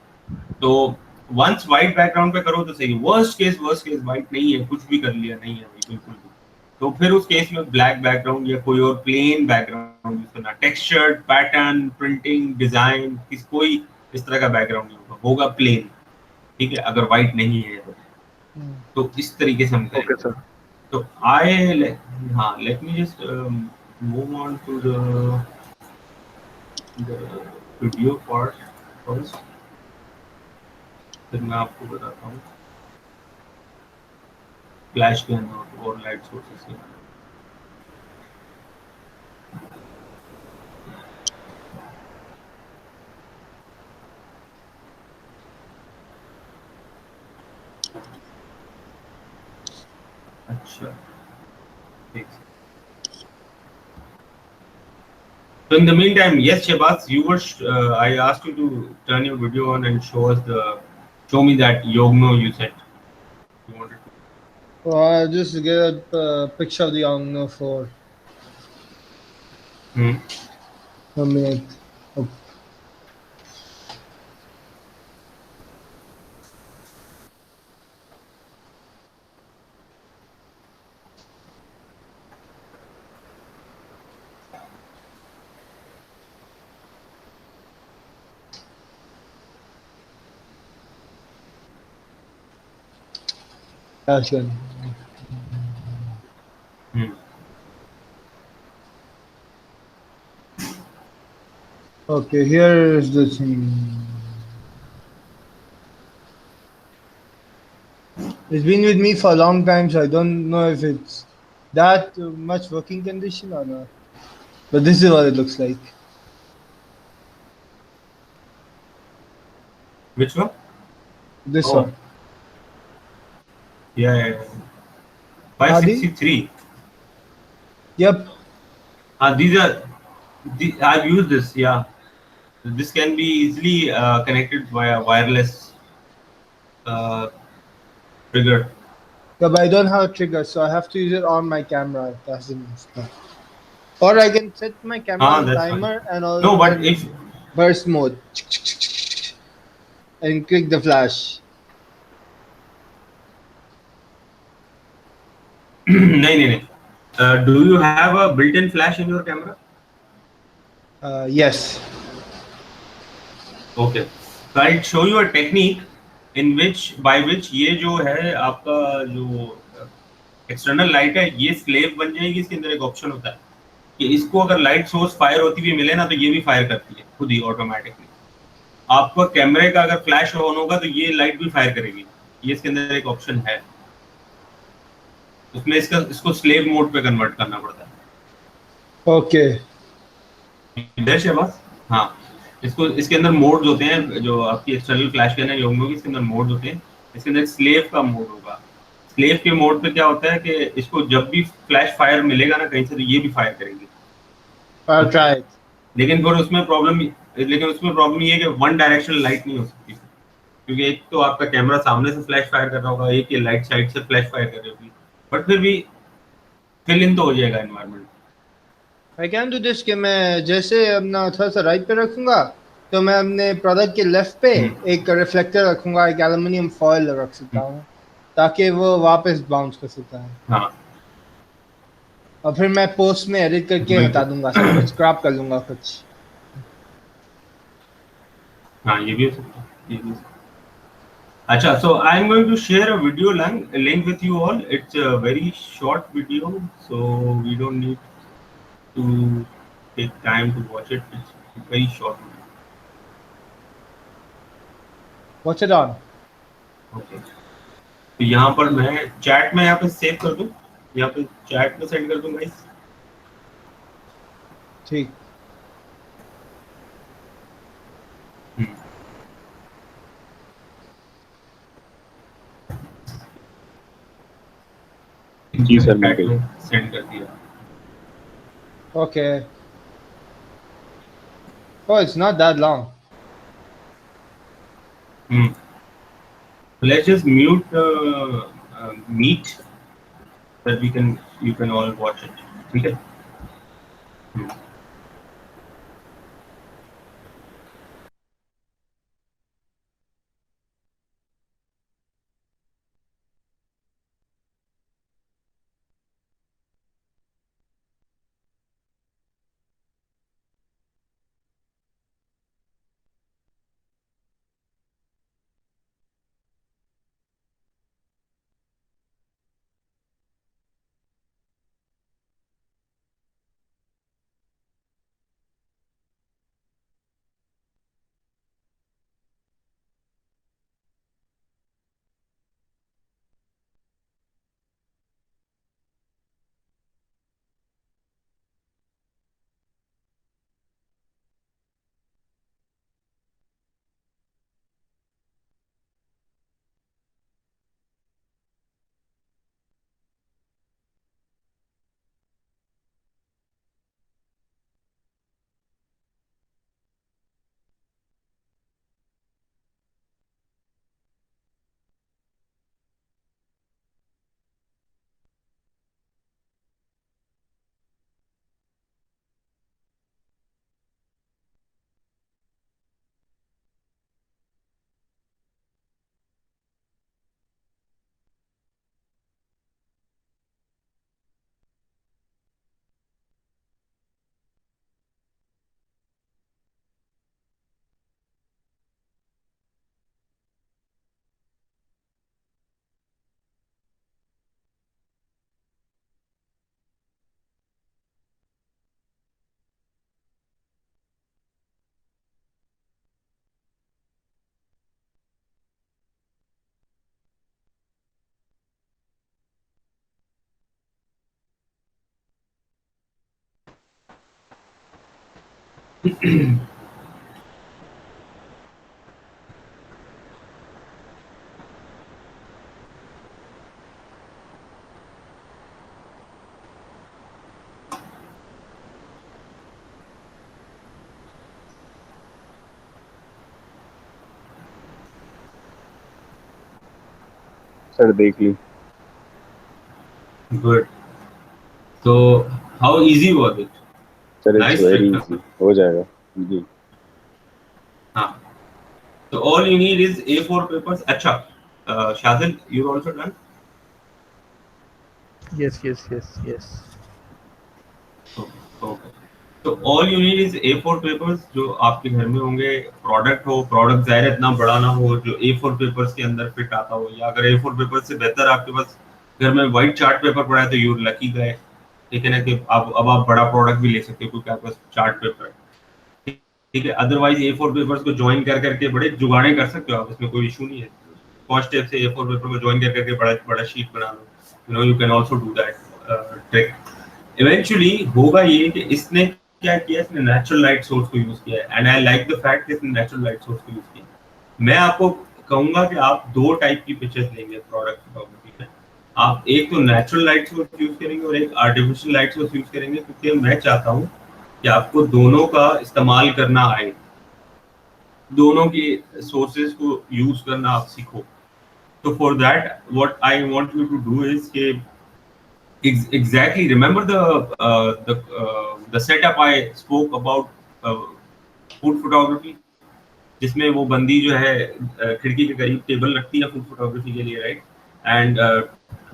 तो वंस व्हाइट बैकग्राउंड पे करो तो सही. वर्स्ट केस व्हाइट नहीं है, कुछ भी कर लिया नहीं है बिल्कुल भी, तो फिर उस केस में ब्लैक बैकग्राउंड या कोई और प्लेन बैकग्राउंड यूज करना. टेक्सचर्ड, पैटर्न, प्रिंटिंग, डिजाइन, कोई इस तरह का बैकग्राउंड नहीं होगा प्लेन. ठीक है, अगर व्हाइट नहीं है तो इस तरीके से हम करेंगे. Okay sir. तो let me just move on to the video part first, फिर मैं आपको बताता हूँ फ्लैश के अंदर और लाइट सोर्सेस के. अच्छा ठीक. So in the meantime, yes, Shabazz, you were I asked you to turn your video on and show me that Yogno you said you wanted to. I'll just get a picture of the Yongno 4. A minute. Oh. That's good. Okay, here is the thing. It's been with me for a long time, so I don't know if it's that much working condition or not. But this is what it looks like. Which one? This Oh. one. Yeah. 563. Yep. I've used this. Yeah, this can be easily connected via wireless trigger. Yeah, but I don't have a trigger, so I have to use it on my camera. That's the stuff. Or I can set my camera on that's timer fine. and all. No, but if burst mode and click the flash. no. Do you have a built-in flash in your camera? Yes. Okay. So I'll show you a technique by which ये जो है आपका जो external light है ये slave बन जाएगी. इसके अंदर एक ऑप्शन होता है कि इसको अगर लाइट सोर्स फायर होती हुई मिले ना तो ये भी फायर करती है खुद ही ऑटोमेटिकली. आपका कैमरे का अगर फ्लैश ऑन होगा तो ये लाइट भी फायर करेगी। ये इसके अंदर एक ऑप्शन है, उसमें इसको स्लेव मोड पे कन्वर्ट करना पड़ता है। ओके इधर शहबाज, हाँ, इसको इसके अंदर मोड्स होते हैं, जो आपकी एक्सटर्नल फ्लैश गन है होंगे इसके अंदर मोड्स होते हैं। इसके अंदर स्लेव का मोड होगा। स्लेव के मोड पे क्या होता है कि इसको जब भी फ्लैश फायर मिलेगा ना कहीं से, तो ये भी फायर करेंगे। ट्राई। लेकिन उसमें प्रॉब्लम ये है कि वन डायरेक्शनल लाइट नहीं हो सकती, क्योंकि एक तो आपका कैमरा सामने से फ्लैश फायर कर रहा होगा, एक ये लाइट साइड से फ्लैश फायर कर रही होगी, बट फिर भी फिल इन तो हो जाएगा environment. I can do this कि मैं जैसे अपना थोड़ा सा राइट पे रखूंगा, तो मैं अपने प्रोडक्ट के लेफ्ट पे एक रिफ्लेक्टर रखूंगा, एक एल्युमिनियम फॉयल रख सकता हूँ, ताकि वो वापस बाउंस कर सकता है। हाँ, और फिर मैं पोस्ट में एडिट करके हटा दूंगा सब कुछ, क्रॉप कर लूंगा कुछ। हाँ, ये भी हो सकता है, ये भी हो सकता है। अच्छा, so I'm going to share a video link with you all. It's a very short video, so we don't need to take time to watch it. It's very short. What's it on? Okay. तो यहाँ पर मैं chat में यहाँ पे save कर दूँ, यहाँ पे चैट में सेंड कर दूँ गाइस। ठीक। जी सर, मैं सेंड कर दिया। Okay. Oh, it's not that long. Let's just mute Meet, that you can all watch it. Okay. Sir देख ली। Good. So how easy was it? Sir it's Nice very trick, easy, हो जाएगा जी। हाँ, so all you need is A4 papers. अच्छा, Shadil, you're also done? yes. Okay. So all you need is A4 papers, जो आपके घर में होंगे। Product ज़ाहिर है इतना बड़ा ना हो जो A4 पेपर्स के अंदर फिट आता हो, या अगर A4 पेपर से बेहतर आपके पास घर में व्हाइट चार्ट पेपर पड़ा है तो यूर लकी गाय। ठीक है ना, कि अब आप बड़ा प्रोडक्ट भी ले सकते हो क्योंकि आपके पास चार्ट पेपर है। ठीक है। अदरवाइज A4 पेपर्स को ज्वाइन कर करके बड़े जुगाड़े कर सकते हो आप, इसमें कोई इशू नहीं है। फर्स्ट स्टेप से A4 पेपर को ज्वाइन कर करके बड़ा बड़ा शीट बना लो, you know, you can also do that trick. Eventually होगा ये कि इसने क्या किया, इसने नेचुरल लाइट सोर्स को यूज किया है, and I like the fact कि इसने नेचुरल लाइट सोर्स को यूज किया। मैं आपको कहूंगा कि आप दो टाइप की पिक्चर्स लेंगे प्रोडक्ट फोटोग्राफी में। आप एक तो नेचुरल लाइट सोर्स यूज करेंगे और एक आर्टिफिशियल लाइट सोर्स यूज करेंगे, क्योंकि मैं चाहता हूँ कि आपको दोनों का इस्तेमाल करना आए, दोनों के सोर्सेज को यूज करना आप सीखो। तो for that what I want you to do is के exactly remember the setup I spoke about food photography, जिसमें वो बंदी जो है खिड़की के करीब टेबल रखती है फूड फोटोग्राफी के लिए, राइट, एंड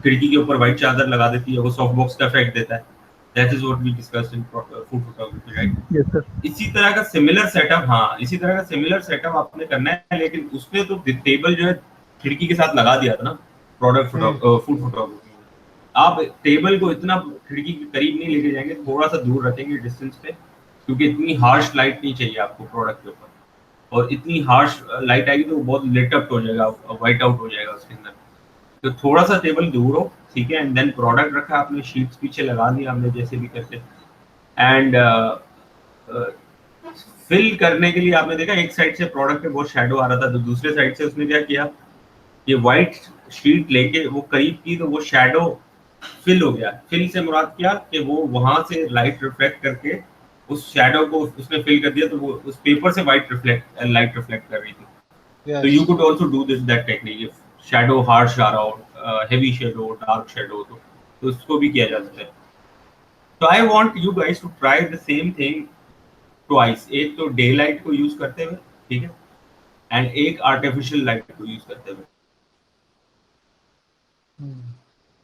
खिड़की के ऊपर व्हाइट चादर लगा देती है, वो सॉफ्ट बॉक्स का इफेक्ट देता है। That is what we discussed in food photography, right. Yes sir. इसी तरह का सिमिलर सेटअप, हाँ, इसी तरह का सिमिलर सेटअप आपने करना है, लेकिन उसमें तो टेबल जो है खिड़की के साथ लगा दिया था ना प्रोडक्ट फूड फोटोग्राफी। आप टेबल को इतना खिड़की के करीब नहीं लेके जाएंगे, थोड़ा सा दूर रखेंगे डिस्टेंस पे, क्योंकि इतनी हार्श लाइट नहीं चाहिए आपको प्रोडक्ट के ऊपर, और इतनी हार्श लाइट आएगी तो वो बहुत लिट अप हो जाएगा, व्हाइट आउट हो जाएगा उसके अंदर। तो थोड़ा सा टेबल दूर हो, ठीक है, एंड देन प्रोडक्ट रखा आपने, शीट्स पीछे लगा दिया हमने जैसे भी करके, एंड फिल करने के लिए आपने देखा एक साइड से प्रोडक्ट पे बहुत शैडो आ रहा था, तो दूसरे साइड से उसने क्या किया, ये व्हाइट शीट लेके वो करीब की, तो वो शैडो फिल हो गया। फिल से मुराद क्या कि वो वहां से लाइट रिफ्लेक्ट करके उस शैडो को उसने फिल कर दिया, तो वो उस पेपर से लाइट रिफ्लेक्ट कर रही थी। Yes. तो you could also do this that technique, if shadow harsh आ रहा हो, हेवी शैडो, डार्क शैडो, तो उसको भी किया जा सकता है। तो I want you guys to try the same thing twice, एक तो डे लाइट को यूज करते हुए, ठीक है, एंड एक आर्टिफिशियल लाइट को यूज करते हुए।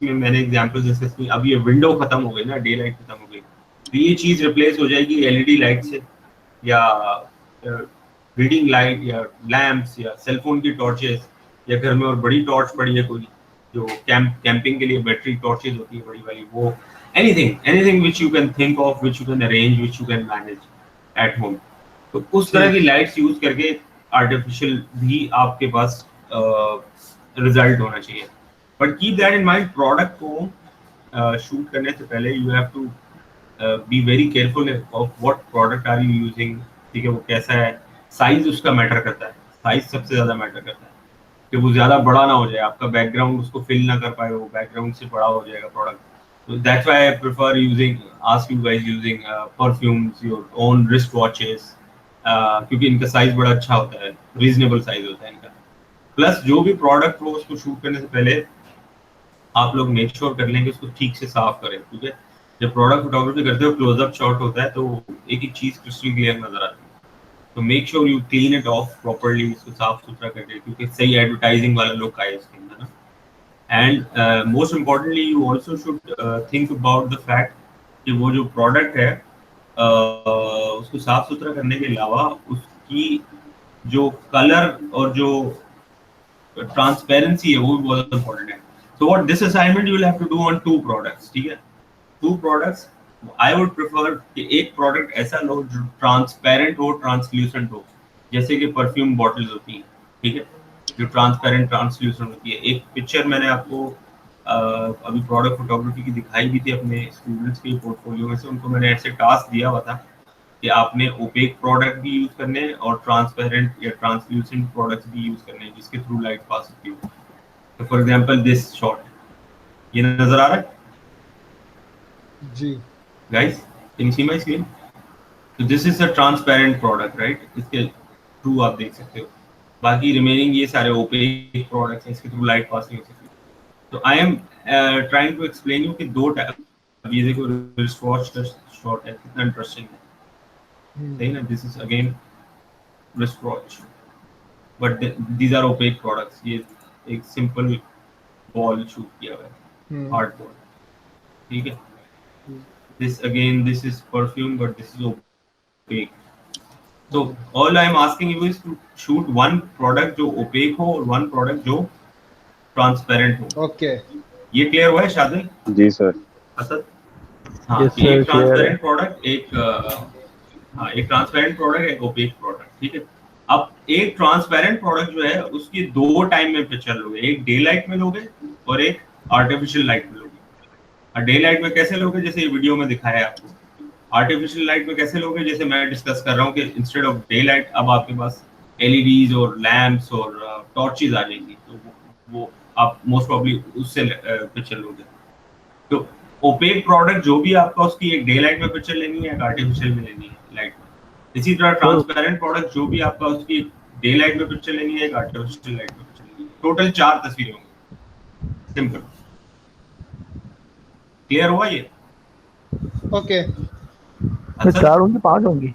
में मैंने एग्जांपल डिस्कस की, अब ये विंडो खत्म हो गई ना, डे लाइट खत्म हो गई, तो ये चीज रिप्लेस हो जाएगी एलईडी लाइट से, या रीडिंग लाइट, या लैंप्स, या सेलफोन की टॉर्चेस, या घर में और बड़ी टॉर्च पड़ी है कोई जो कैंपिंग के लिए बैटरी टॉर्चेस होती है बड़ी वाली, वो anything which you can think of, which you can arrange, which you can manage at home. तो उस तरह की लाइट्स यूज करके आर्टिफिशियल भी आपके पास रिजल्ट होना चाहिए। But keep that in mind, product को शूट करने से पहले you have to be very careful of what product are you using, ठीक है, वो कैसा है, साइज उसका मैटर करता है, साइज सबसे ज्यादा मैटर करता है, कि वो ज्यादा बड़ा ना हो जाए, आपका बैकग्राउंड उसको फिल ना कर पाए, वो बैकग्राउंड से बड़ा हो जाएगा product. So that's why I prefer ask you guys using perfumes, your own wrist watches, क्योंकि इनका साइज बड़ा अच्छा होता है, रीजनेबल साइज होता है इनका। प्लस जो भी प्रोडक्ट हो उसको शूट करने से पहले आप लोग मेक श्योर कर लें कि उसको ठीक से साफ करें, ठीक है। जब प्रोडक्ट फोटोग्राफी करते हो क्लोजअप शॉट होता है तो एक एक चीज क्रिस्टल क्लियर नजर आती है, तो make sure you clean it of properly, इसको साफ सुथरा करके, क्योंकि सही एडवर्टाइजिंग वाला लुक आए इसके अंदर ना। And most importantly you also should think about the fact कि वो जो प्रोडक्ट है उसको साफ सुथरा करने के अलावा उसकी जो कलर और जो ट्रांसपेरेंसी है वो भी बहुत इंपॉर्टेंट है। So what this assignment you will have to do on two products, ठीक है, two products। I would prefer कि एक प्रोडक्ट ऐसा लो जो ट्रांसपेरेंट हो, ट्रांसल्यूसेंट हो, जैसे कि परफ्यूम बॉटल्स होती हैं, ठीक है, जो ट्रांसपेरेंट ट्रांसल्यूसेंट होती है। एक पिक्चर मैंने आपको अभी प्रोडक्ट फोटोग्राफी की दिखाई भी थी अपने स्टूडेंट्स के पोर्टफोलियो में से, उनको मैंने ऐसे टास्क दिया हुआ था कि आपने ओपेक प्रोडक्ट भी यूज करने हैं और ट्रांसपेरेंट या ट्रांसल्यूसेंट प्रोडक्ट्स भी यूज करने हैं जिसके थ्रू लाइट पास होती हो। तो फॉर एग्जांपल दिस शॉट, ये नजर आ रहा है जी guys, can you see my screen? तो this is a transparent product, right, इसके थ्रू आप देख सकते हो। बाकी रिमेनिंग ये सारे ओपेक प्रोडक्ट्स हैं, इसके थ्रू लाइट पास नहीं हो सकती। तो I am trying to explain you कि दो टाइप, ये देखो रिस्ट वॉच का शॉट है, कितना इंटरेस्टिंग है, सही ना। This is again wrist watch, but these are opaque products. ये एक सिंपल बॉल शूट किया हुआ है, हार्ड बॉल, ठीक है। This again this is perfume, but this is opaque. तो all I am asking you is to shoot one product जो opaque हो और वन प्रोडक्ट जो ट्रांसपेरेंट हो। ओके ये क्लियर हुआ है शादी? जी सर। असद? हाँ, Yes, sir, एक clear है। ट्रांसपेरेंट प्रोडक्ट, एक हाँ, एक ट्रांसपेरेंट प्रोडक्ट, एक ओपेक प्रोडक्ट, ठीक है। अब एक ट्रांसपेरेंट प्रोडक्ट जो है उसकी दो टाइम में पिक्चर लोगे, एक डे लाइट में लोगे और एक आर्टिफिशियल लाइट में लोगे। डे लाइट में कैसे लोगे, जैसे ये वीडियो में दिखाया है आपको। आर्टिफिशियल लाइट में कैसे लोगे, जैसे मैं डिस्कस कर रहा हूँ कि इंस्टेड ऑफ डे लाइट अब आपके पास एलईडीज और लैंप्स और टॉर्चेज आ जाएंगी, तो वो आप मोस्ट प्रॉब्ली उससे पिक्चर लोगे। तो ओपेक प्रोडक्ट जो भी आपका, उसकी एक डे लाइट में पिक्चर लेनी है, एक आर्टिफिशियल में लेनी है लाइट में। इसी तरह ट्रांसपेरेंट प्रोडक्ट जो भी आपका, उसकी डे लाइट में पिक्चर लेनी है, एक आर्टिफिशियल लाइट में पिक्चर लेनी है। टोटल 4 तस्वीरें होंगी। सिंपल, क्लियर हुआ ये? ओके। तो 4 होंगी 5 होंगी?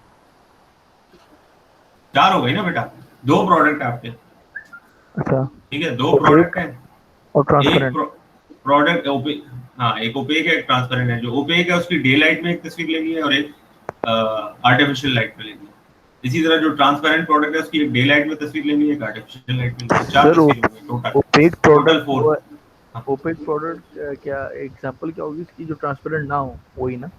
4 हो गई ना बेटा, 2 प्रोडक्ट आपके, अच्छा, ठीक है, 2 प्रोडक्ट है और एक ट्रांसपेरेंट। प्रोडक्ट ओपेक, हाँ एक ओपेक है, एक ट्रांसपेरेंट है। जो ओपेक है उसकी डे लाइट में एक तस्वीर लेनी है और एक आर्टिफिशियल लाइट में लेनी है। इसी तरह जो ट्रांसपेरेंट प्रोडक्ट है उसकी एक डे लाइट में तस्वीर लेनी है, एक आर्टिफिशियल लाइट में लेनी है। 4 सर तस्वीरें होंगी total. Opaque total product 4। Opaque product क्या एग्जांपल क्या होगी इसकी, जो ट्रांसपेरेंट ना हो, वही ना?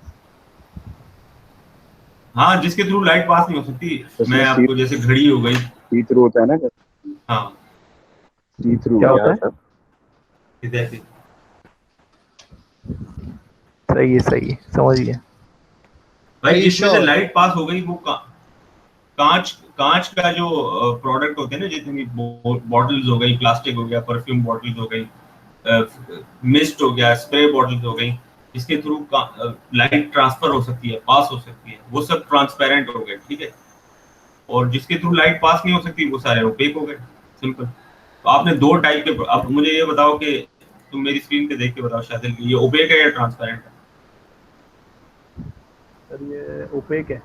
हाँ, जिसके थ्रू लाइट पास नहीं हो सकती। मैं आपको, जैसे घड़ी हो गई, सी थ्रू होता है ना, हाँ सी थ्रू क्या होता है? एग्जैक्टली। सही है, समझ गया। भाई जिसमें से लाइट पास हो गई वो कांच का जो प्रोडक्ट होते हैं ना, जितनी बॉटल्स हो गई, प्लास्टिक हो गया, परफ्यूम बॉटल्स हो गई, मिस्ट हो गया, स्प्रे बॉटल्स हो गई, इसके थ्रू लाइट ट्रांसफर हो सकती है, पास हो सकती है, वो सब ट्रांसपेरेंट हो गए, ठीक है। और जिसके थ्रू लाइट पास नहीं हो सकती वो सारे ओपेक हो गए। सिंपल। तो आपने 2 टाइप के, अब मुझे ये बताओ कि तुम मेरी स्क्रीन पे देख के बताओ शायद, ये ओपेक है या ट्रांसपेरेंट है? सर ये ओपेक है।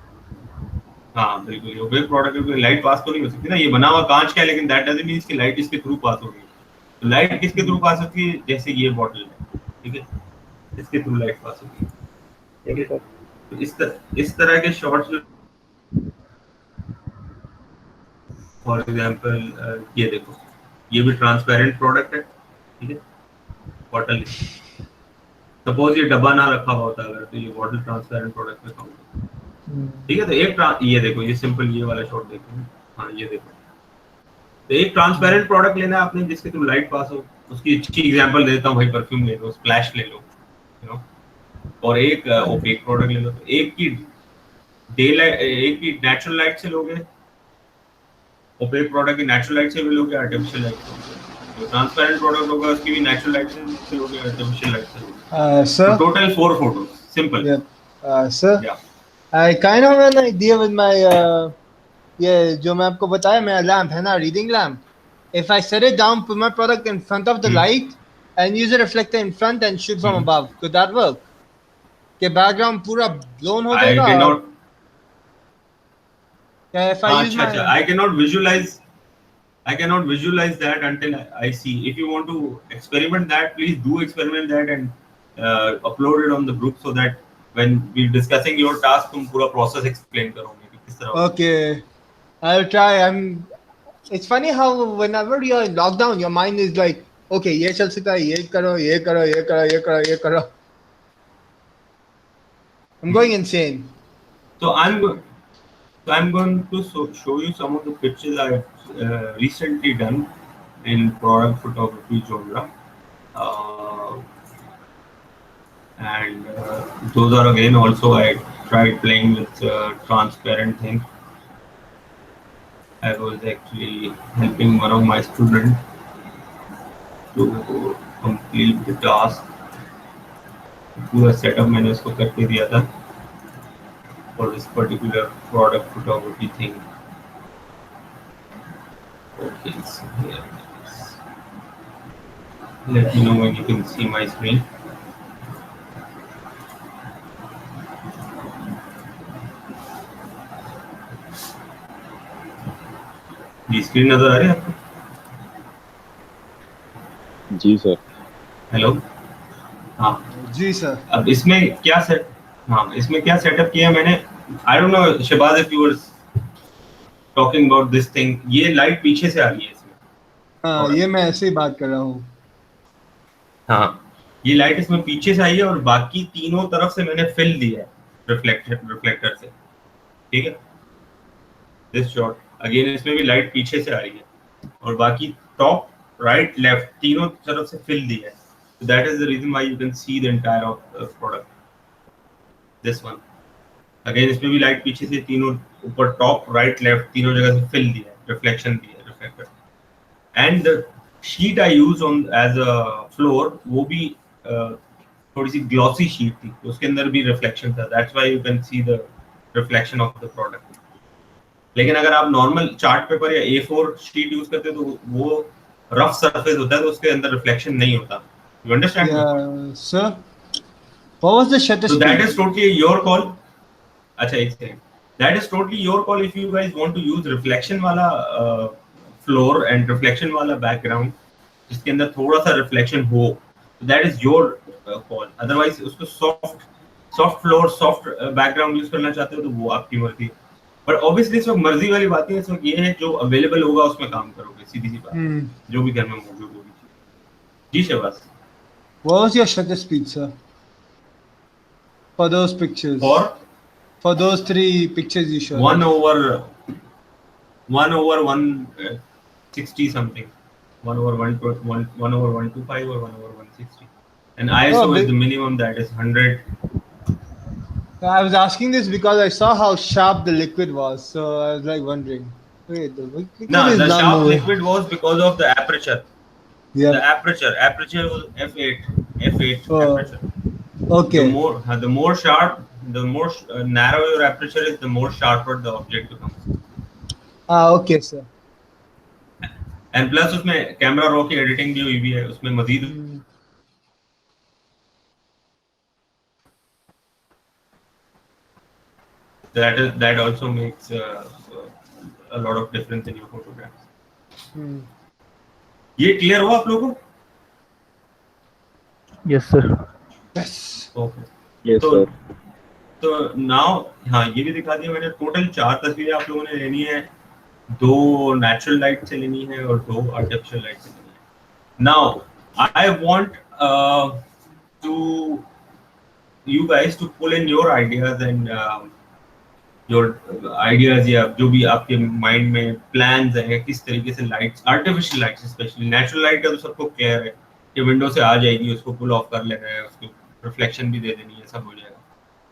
हाँ बिल्कुल, ये ओपेक प्रोडक्ट है, लाइट पास तो नहीं हो सकती ना। ये बना हुआ कांच का है, लेकिन दैट डजंट मीन कि लाइट इसके थ्रू पास होगी। तो लाइट किसके थ्रू पास होती है, जैसे ये बॉटल है, ठीक है, इसके थ्रू लाइट पास होती है, ठीक है। तो इस तरह के शॉट्स, फॉर एग्जांपल ये देखो, ये भी ट्रांसपेरेंट प्रोडक्ट है, ठीक है, बॉटल। सपोज ये डब्बा ना रखा हुआ होता अगर, तो ये बॉटल ट्रांसपेरेंट प्रोडक्ट में काउंट, ठीक है। तो एक ये देखो, ये सिंपल ये वाला शॉट देखो, हाँ ये देखो। तो एक ट्रांसपेरेंट प्रोडक्ट लेना है आपने जिसके थ्रू लाइट पास हो। उसकी अच्छी एग्जांपल देता हूँ भाई, परफ्यूम ले लो, स्प्लैश ले लो, यू नो। और एक ओपेक प्रोडक्ट ले लो। तो एक की डे लाइट, एक की नेचुरल लाइट से लोगे, ओपेक प्रोडक्ट की नेचुरल लाइट से भी लोगे, आर्टिफिशियल लाइट से। जो ट्रांसपेरेंट प्रोडक्ट होगा उसकी भी नेचुरल लाइट से लोगे, आर्टिफिशियल लाइट से लोगे। Sir? Total 4 photos, simple. Sir? Yeah. I kind of have an idea with my ये जो मैं आपको बताया, मेरा लैम्प है ना, reading lamp. If I set it down, put my product in front of the light and use a reflector in front and shoot from above, could that work? के background पूरा blown हो जाएगा? If I use my, I cannot visualize that until I see. If you want to experiment that, please do experiment that and upload it on the group so that when we discussing your task, तुम पूरा process explain करोगे कि किस तरह। Okay, I'll try. It's funny how whenever you're in lockdown, your mind is like, okay, ये चल सकता है, ये करो, ये करो, ये करो, ये करो, ये करो. I'm going insane. So I'm going to show you some of the pictures I've recently done in product photography genre, and those are again also I tried playing with transparent things. I was actually helping one of my students to complete the task. पूरा setup मैंने उसको करके दिया था for this particular product photography thing. Okay, so here it is. Let me know when you can see my screen. ये screen नजर आ रही है आपको? जी सर। हेलो, हाँ जी सर। अब इसमें क्या सेटअप किया मैंने, I don't know Shahbaz if you were talking about this thing. ये लाइट पीछे से आ रही है इसमें। हाँ, ये मैं ऐसे ही बात कर रहा हूँ। हाँ, ये लाइट इसमें पीछे से आई है और बाकी तीनों तरफ से मैंने फिल दिया है रिफ्लेक्टर से, ठीक है, दिस शॉट अगेन, इसमें भी लाइट पीछे से आ रही है और बाकी टॉप राइट लेफ्ट तीनों तरफ से फिल दिया है, so that is the reason why you can see the entire of the product. This one again, इसमें भी लाइट पीछे से तीनों ऊपर टॉप राइट लेफ्ट तीनों जगह से फिल दिया है, रिफ्लेक्शन दिया है, reflector. And the sheet I use on as a floor, वो भी थोड़ी सी ग्लॉसी शीट थी, उसके अंदर भी रिफ्लेक्शन था, that's why you can see the reflection of the product. लेकिन अगर आप नॉर्मल चार्ट पेपर या A4 शीट यूज करते हो तो वो रफ सरफेस होता है, तो उसके अंदर रिफ्लेक्शन नहीं होता. You understand? Sir, what was the shutter So speed? that is totally your call. अच्छा, एक second. That is totally your call if you guys want to use reflection वाला floor and reflection वाला background जिसके अंदर थोड़ा सा reflection हो, so that is your call. Otherwise उसको soft floor, soft background use करना चाहते हो तो वो आपकी मर्जी. But obviously इस वक्त मर्जी वाली बात है, इस वक्त ये है जो available होगा उसमें काम करोगे, सीधी सी बात. जो भी घर में मौजूद होगी. जी Shahbaz. What was your shutter speed, sir? For those pictures. For those 3 pictures you showed. 1 over 160 something. 1 over 125 or 1 over 160. And ISO is the minimum, that is 100. I was asking this because I saw how sharp the liquid was, so I was like wondering. Wait, the liquid No, is the not sharp moving. liquid was because of the aperture. Yeah. The aperture was f8 Oh. aperture. Okay. The more sharp, the more narrow your aperture is, the more sharper the object becomes. Okay, sir. And plus उसमें camera raw की editing भी हुई भी है, उसमें मजीद that also makes a lot of difference in your photographs. ये clear हुआ आप लोगों को? Yes sir. Yes. Okay. Yes sir. तो नाउ हाँ, ये भी दिखा दिया मैंने. टोटल 4 तस्वीरें आप लोगों ने लेनी है, 2 नेचुरल लाइट से लेनी है और 2 आर्टिफिशियल लाइट से लेनी है. Now I want to you guys to pull in your ideas and your ideas या जो भी आपके माइंड में प्लान्स हैं, किस तरीके से lights, artificial lights specially. Natural light का तो सबको क्लियर है कि विंडो से आ जाएगी, उसको पुल ऑफ कर लेना है, उसको रिफ्लेक्शन भी दे देनी है, सब हो जाएगा.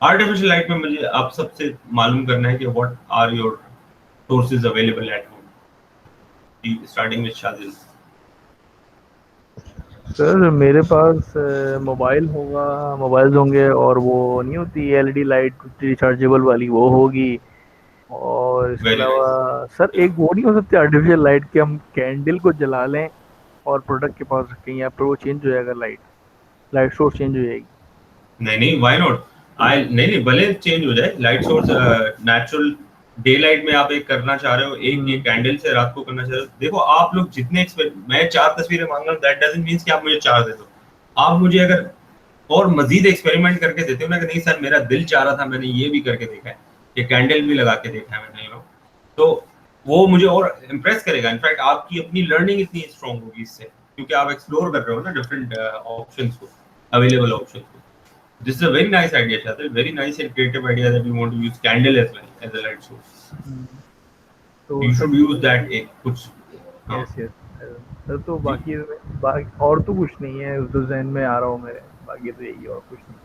आर्टिफिशियल लाइट में मुझे आप सबसे मालूम करना है कि what are your sources available at home, starting with Shadil. Sir मेरे पास मोबाइल्स होंगे और वो नहीं होती एलईडी लाइट रिचार्जेबल वाली, वो होगी. और इसके अलावा सर एक वो नहीं हो सकती आर्टिफिशियल लाइट कि हम कैंडल को जला लें और प्रोडक्ट के पास रखें, या फिर वो चेंज हो जाएगा, लाइट सोर्स चेंज हो जाएगी? नहीं, व्हाई नॉट. नहीं, भले चेंज हो जाए light source. Natural day light में आप एक करना चाह रहे हो, एक ये कैंडल से रात को करना चाह रहे हो. देखो आप लोग जितने मैं 4 तस्वीरें मांग रहा हूँ, दैट डजंट मींस कि आप मुझे 4 दे दो. आप मुझे अगर और मजीद एक्सपेरिमेंट करके देते हो ना कि नहीं सर मेरा दिल चाह रहा था, मैंने ये भी करके देखा है, ये कैंडल भी लगा के देखा है मैंने, तो वो मुझे और इम्प्रेस करेगा. इनफैक्ट आपकी अपनी लर्निंग इतनी स्ट्रॉन्ग होगी इससे, क्योंकि आप एक्सप्लोर कर रहे हो ना डिफरेंट ऑप्शंस को, अवेलेबल ऑप्शंस को. This is a very nice idea, Shadil. Very nice and creative idea that you want to use candle as well as a light source. So you should use that. कुछ. Yes. Sir तो बाकी और तो कुछ नहीं है, उस जहन में आ रहा हूँ मेरे, बाकी तो यही और कुछ नहीं.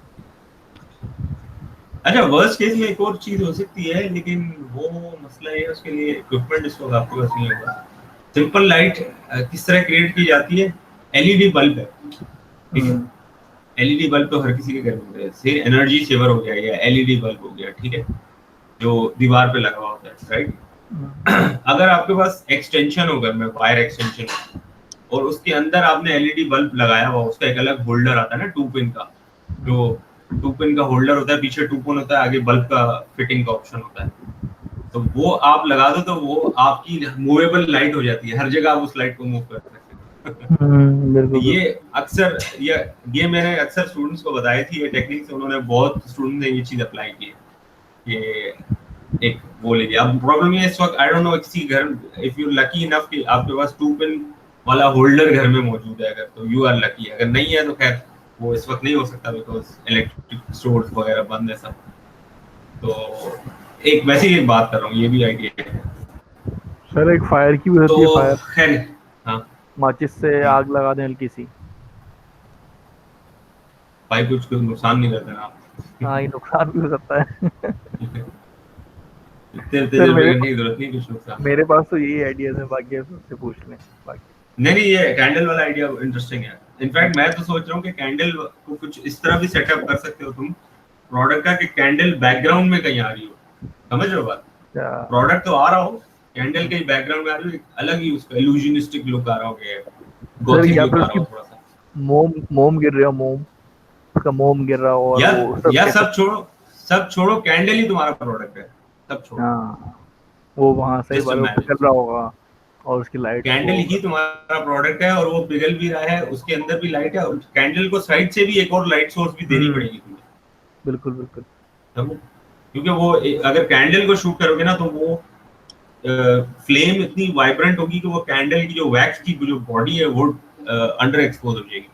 अच्छा, वर्स्ट केस में एक और चीज हो सकती है, लेकिन वो मसला है उसके लिए इक्विपमेंट इसको आपके पास नहीं होगा. सिंपल लाइट किस तरह क्रिएट की जाती है? एलईडी बल्ब है, ठीक है. एलईडी बल्ब तो हर किसी के घर में होता है. से एनर्जी सेवर हो गया या एलईडी बल्ब हो गया, ठीक है, जो दीवार पे लगा होता है, राइट. अगर आपके पास एक्सटेंशन हो घर में, वायर एक्सटेंशन, और उसके अंदर आपने एलईडी बल्ब लगाया हुआ, उसका एक अलग होल्डर आता है ना 2 पिन का, जो 2 पिन का होल्डर होता है, पीछे 2 पिन होता है, आगे बल्ब का फिटिंग का ऑप्शन होता है. तो वो आप लगा दो तो वो आपकी मूवेबल लाइट हो जाती है, हर जगह आप उस लाइट को मूव कर सकते हैं. ये अक्सर ये मैंने अक्सर स्टूडेंट्स को बताई थी ये टेक्निक्स, उन्होंने बहुत स्टूडेंट ने ये चीज अप्लाई की है. ये एक वो ले लिया. अब प्रॉब्लम ये इस वक्त आई डोंट नो किसी घर, इफ यू लकी इनफ कि आपके पास 2 पिन वाला होल्डर घर में मौजूद है, अगर तो यू आर लकी. अगर नहीं है तो खैर वो इस वक्त नहीं हो सकता, बिकॉज इलेक्ट्रिक स्टोर्स वगैरह बंद है सब. तो एक वैसे ही एक बात कर रहा हूँ, ये भी आइडिया है। सर एक फायर की भी होती है, तो फायर खैर, हाँ माचिस से आग लगा दें हल्की सी। भाई कुछ नुकसान नहीं करते ना आप। हाँ ये नुकसान भी हो सकता है। इतने इतने सर देर पे करने की जरूरत नहीं, कुछ नुकसान। मेरे पास तो यही आइडियाज है, बाकी आप सबसे पूछ लें बाकी। नहीं नहीं, ये कैंडल वाला आइडिया इंटरेस्टिंग है। इनफैक्ट मैं तो सोच रहा हूँ कि कैंडल को कुछ इस तरह भी सेटअप कर सकते हो तुम प्रोडक्ट का, कि कैंडल बैकग्राउंड में कहीं आ रही हो। समझ रहे हो बात? क्या प्रोडक्ट तो आ रहा हो, कैंडल के बैकग्राउंड में आ रही हो, एक अलग ही उसका इल्यूजनिस्टिक लुक आ रहा हो, कि सर, गॉथिक या लुक फिर आ रहा उसकी हो थोड़ा सा। मोम मोम गिर रहा, मोम, उसका मोम गिर रहा हो और या वो सब या कैसे। सब छोड़ो, कैंडल ही तुम्हारा प्रोडक्ट है, सब छोड़ो। हाँ वो वहां से जस्ट बार वो इमेजिन, पिघल रहा होगा और उसकी लाइट कैंडल उसको ही तुम्हारा प्रोडक्ट है और वो पिघल भी रहा है, उसके अंदर भी लाइट है, और कैंडल को साइड से भी एक और लाइट सोर्स भी देनी हम्म, पड़ेगी तुम्हें। बिल्कुल बिल्कुल। समझ? क्योंकि वो अगर कैंडल को शूट करोगे ना, तो वो फ्लेम इतनी वाइब्रेंट होगी कि वो कैंडल की जो वैक्स की जो बॉडी है वो अंडर एक्सपोज हो जाएगी।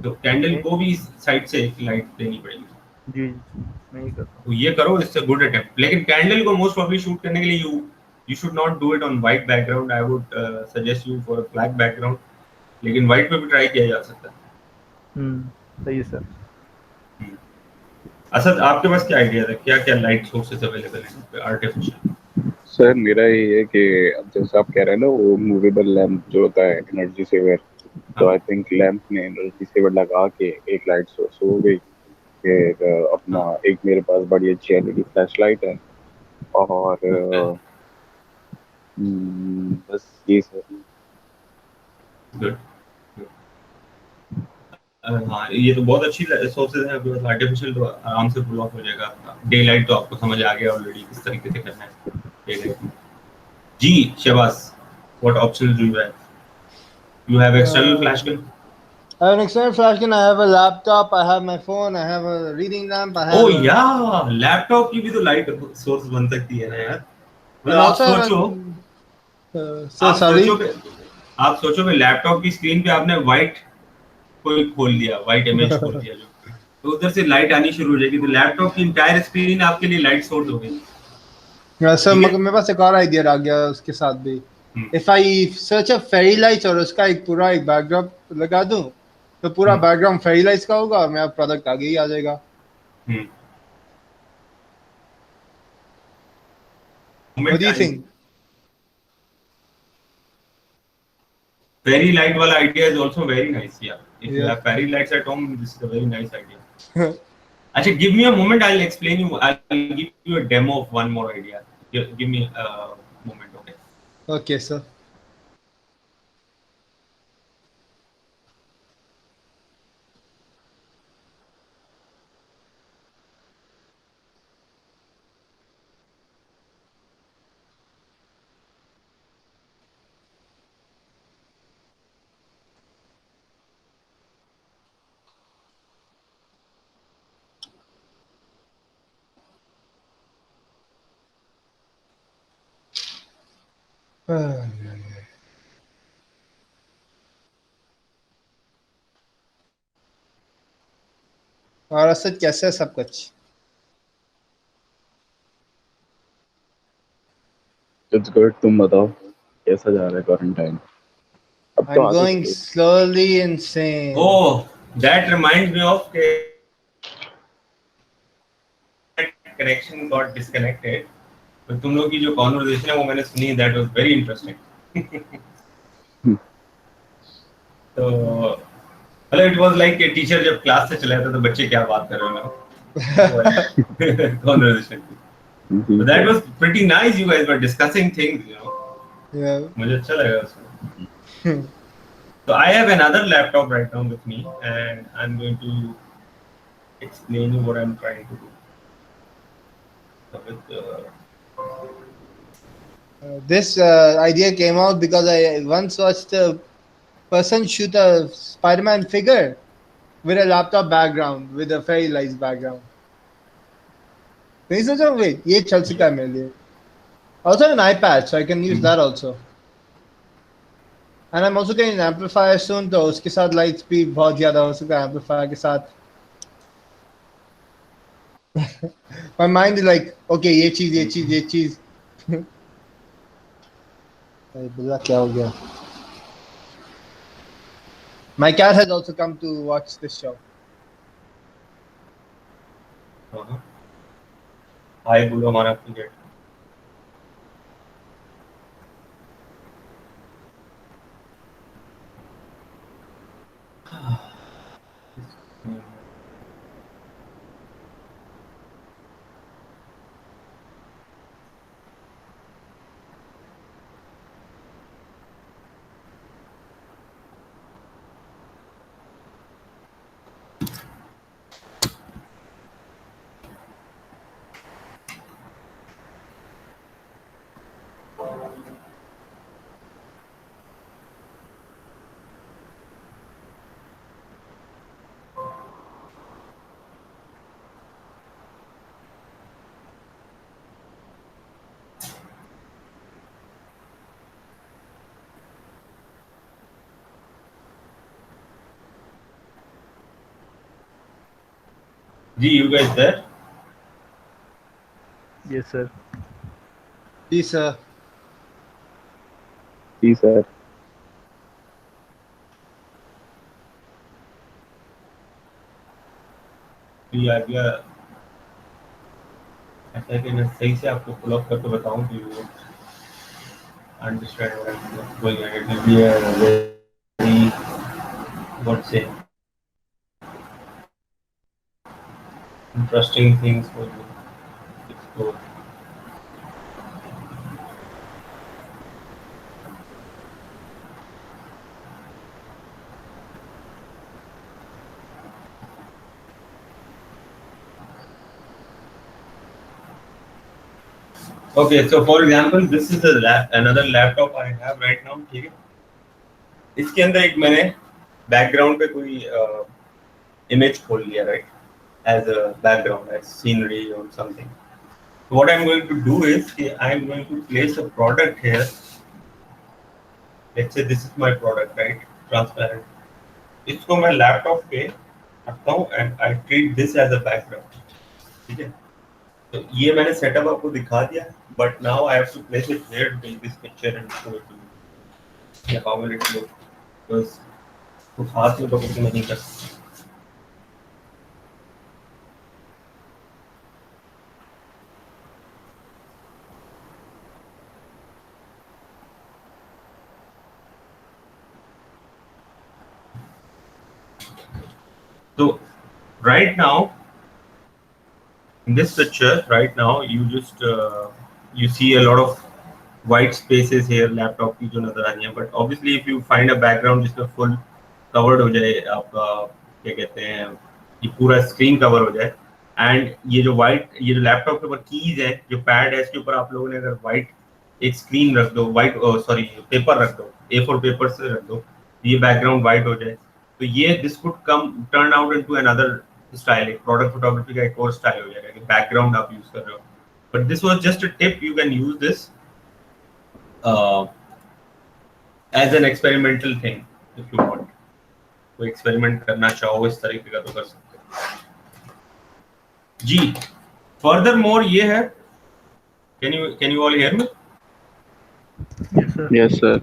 तो कैंडल ओके को भी साइड से एक लाइट देनी पड़ेगी। जी जी, मैं ही करता हूँ। तो ये करो, इससे गुड अटेम्प्ट। लेकिन कैंडल को मोस्ट प्रॉब्ली शूट करने के लिए you should not do it on white background. I would suggest you for a black background, लेकिन व्हाइट पे भी ट्राई किया जा सकता है। सही है सर। असद, आपके पास क्या आइडिया है, क्या क्या लाइट सोर्सेस अवेलेबल हैं आर्टिफिशियल? सर मेरा ये है कि अब जैसे आप कह रहे हैं ना, वो मूवेबल लैंप जो होता है एनर्जी सेवर, तो हाँ आई थिंक लैंप में एनर्जी सेवर लगा के एक लाइट सोर्स हो गई। फिर अपना हाँ, एक मेरे पास बड़ी अच्छी एलईडी फ्लैश लाइट है, और ओके, बस ये सर। गुड। हाँ, ये तो बहुत अच्छी सोर्सेज हैं आपके पास। आर्टिफिशियल तो आराम से पुल ऑफ हो जाएगा आपका। डे लाइट तो आपको समझ आ गया ऑलरेडी किस तरीके से करना है डे लाइट। जी Shahbaz, what options do you have? You have external flash gun? I have an external flash gun. I have a laptop. I have my phone. I have a reading lamp. I have Oh a, या, laptop की भी तो light source बन सकती है ना यार। मतलब and आप also I have सोचो, so आप सोचो sorry. कि आप सोचो कि लैपटॉप की स्क्रीन पे आपने व्हाइट कोई खोल दिया, व्हाइट इमेज खोल दिया जो, तो उधर से लाइट आनी शुरू हो जाएगी। तो लैपटॉप की इंटायर स्क्रीन आपके लिए लाइट सोर्स हो गई। सर ठीक है। मेरे पास एक और आइडिया आ गया उसके साथ भी। Hmm, if I search a fairy lights और उसका एक पूरा एक बैकड्रॉप लगा दूं, तो पूरा हम्म, बैकग्राउंड फेरी लाइट्स का होगा और मेरा प्रोडक्ट आगे ही आ जाएगा। हम्म। व्हाट मोमेंट डू यू आएगी। थिंक? फेरी लाइट वाला idea is also very nice यार। इफ यू या have fairy lights at home, this is a very nice idea. अच्छा, give me a moment. I'll explain you. I'll give you a demo of one more idea. Give me a moment, okay? Okay sir. और असद कैसा है सब कुछ? It's good, तुम बताओ कैसा जा रहा है क्वारंटाइन? अब तो I'm आगे going चलो। slowly insane. Oh, that reminds me of connection got disconnected. तो तुम लोग की जो कॉन्वर्सेशन है वो मैंने सुनी, दैट वाज वेरी इंटरेस्टिंग। तो मतलब इट वाज लाइक कि टीचर जब क्लास से चला जाता तो बच्चे क्या बात कर रहे हो ना, कॉन्वर्सेशन। जी So that sir. was pretty nice. You guys were discussing things, you know. Yeah. मुझे अच्छा लगा उसमें। So I have another laptop right now with me, and I'm going to explain you what I'm trying to do. So This idea came out because I once watched a person shoot a Spider-Man figure with a laptop background with a fairy lights background. नहीं सोचा wait ये चल सकता है मेरे लिए. Also an iPad, so I can use that also. And I'm also getting an amplifier soon, तो उसके साथ lights भी बहुत ज़्यादा हो सकता है amplifier के साथ. My mind is like, okay, ये चीज. अरे बुल्ला क्या हो गया? My cat has also come to watch this show. Hi बोलो हमारा क्रिकेट. जी, you guys there? Yes, sir. Please, sir. जी सर. आ गया. ऐसा है कि मैं सही से आपको पुल अप करके बताऊं कि वो understand going ahead. It will be a very what से interesting things for you to explore. Okay, so for example, this is another laptop I have right now. ठीक है. इसके अंदर एक मैंने बैकग्राउंड पे कोई इमेज खोल लिया, right, as a background, as scenery or something. So what I'm going to do is I'm going to place a product here. Let's say this is my product, right, transparent. इसको मैं laptop पे रखता हूँ and I treat this as a background. ठीक है. तो ये मैंने सेटअप आपको दिखा दिया, but now I have to place it here to take this picture and show it to you. Yeah, how will it look? Because कुछ हाथ में तो कुछ नहीं कर सकते. So right now in this picture, right now you just you see a lot of white spaces here laptop की जो नजर आ रही है, but obviously if you find a background जिसमें full covered हो जाए, आपका क्या कहते हैं, ये पूरा स्क्रीन कवर हो जाए, एंड ये जो लैपटॉप के ऊपर कीज है, जो पैड है, इसके ऊपर आप लोगों ने अगर व्हाइट एक स्क्रीन रख दो, पेपर रख दो, A4 पेपर से रख दो, ये बैकग्राउंड व्हाइट हो जाए, तो ये this could come turn out into another style. एक प्रोडक्ट फोटोग्राफी का एक और स्टाइल हो जाएगा कि बैकग्राउंड आप यूज कर रहे हो. But this was just a tip. You can use this as an experimental thing if you want. कोई एक्सपेरिमेंट करना चाहो इस तरीके का तो कर सकते हो. जी, फर्दर मोर ये है. Can you all hear me? Yes, sir. Yes sir.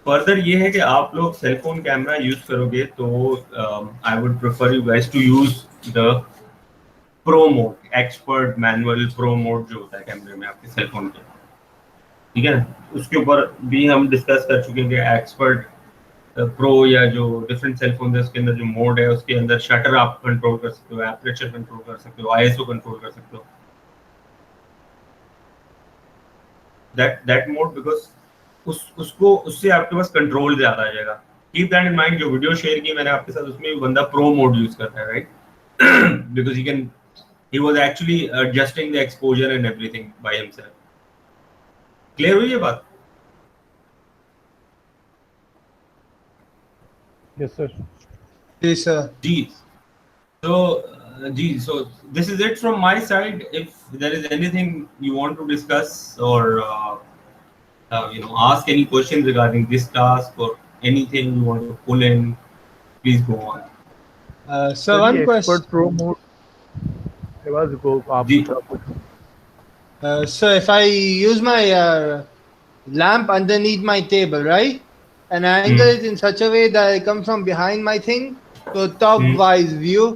Further ये है कि आप लोग सेल फोन कैमरा यूज करोगे तो I would prefer you guys to use the pro mode, expert, manual, pro mode जो होता है कैमरे में आपके सेल फोन के. ठीक है. उसके ऊपर भी हम डिस्कस कर चुके हैं कि एक्सपर्ट, प्रो या जो डिफरेंट सेल फोन है उसके अंदर जो मोड है, उसके अंदर शटर आप कंट्रोल कर सकते हो, एपरेचर कंट्रोल कर सकते हो, आईएसओ कंट्रोल कर सकते हो. दैट मोड बिकॉज उससे आपके पास कंट्रोल ज्यादा आ जाएगा. Keep that in mind. जो वीडियो शेयर की मैंने आपके साथ, उसमें भी बंदा प्रो मोड यूज करता है, right, because he was actually adjusting the exposure and everything by himself. Clear हुई ये बात? Yes, sir. Please, sir. Ji. So this is it from my side. If there is anything you want to discuss or ask any questions regarding this task or anything you want to pull in, please go on. So one question. Expert Pro mode. बस को आप जी। So if I use my lamp underneath my table, right, and I angle it in such a way that I come from behind my thing, तो top wise view,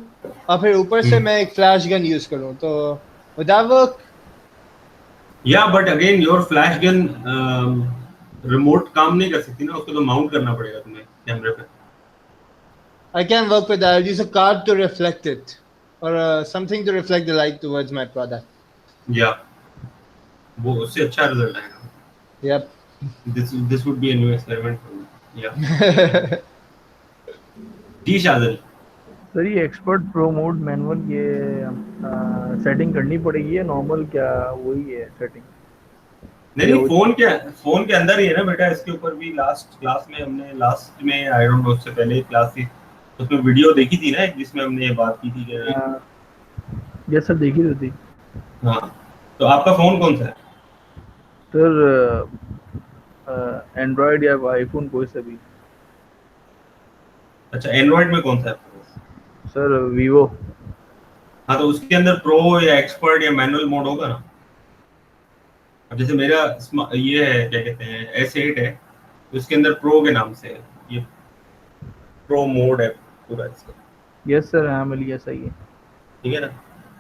और फिर ऊपर से मैं एक flash gun use करूँ, तो would that work? Yeah, but again your flash gun remote काम नहीं कर सकती ना, उसको तो माउंट करना पड़ेगा तुम्हें कैमरे पे। I can work with that. I'll use a card to reflect it, or something to reflect the light towards my product. या वो उससे अच्छा रिजल्ट आएगा। Yep. This would be a new experiment for me. Yeah. जी Shadal. Sir ये expert pro mode manual ये setting करनी पड़ेगी या नॉर्मल क्या वही है सेटिंग? नहीं फोन के अंदर ही है ना बेटा। इसके ऊपर भी लास्ट में आई डोंट नो उससे पहले क्लास थी, उसमें वीडियो देखी थी ना एक, जिसमें हमने ये बात की थी कि ये सब देखी थी। हाँ, तो आपका फोन कौन सा है सर? एंड्रॉइड या आईफोन कोई सा भी। अच्छा, एंड्रॉइड में कौन सा है सर? वीवो। हाँ, तो उसके अंदर प्रो या एक्सपर्ट या मैनुअल मोड होगा ना। अब जैसे मेरा ये है, क्या कहते हैं, S8 है, तो उसके अंदर प्रो के नाम से है, ये प्रो मोड है पूरा इसका। यस सर, हाँ मिल सही है। ठीक है ना।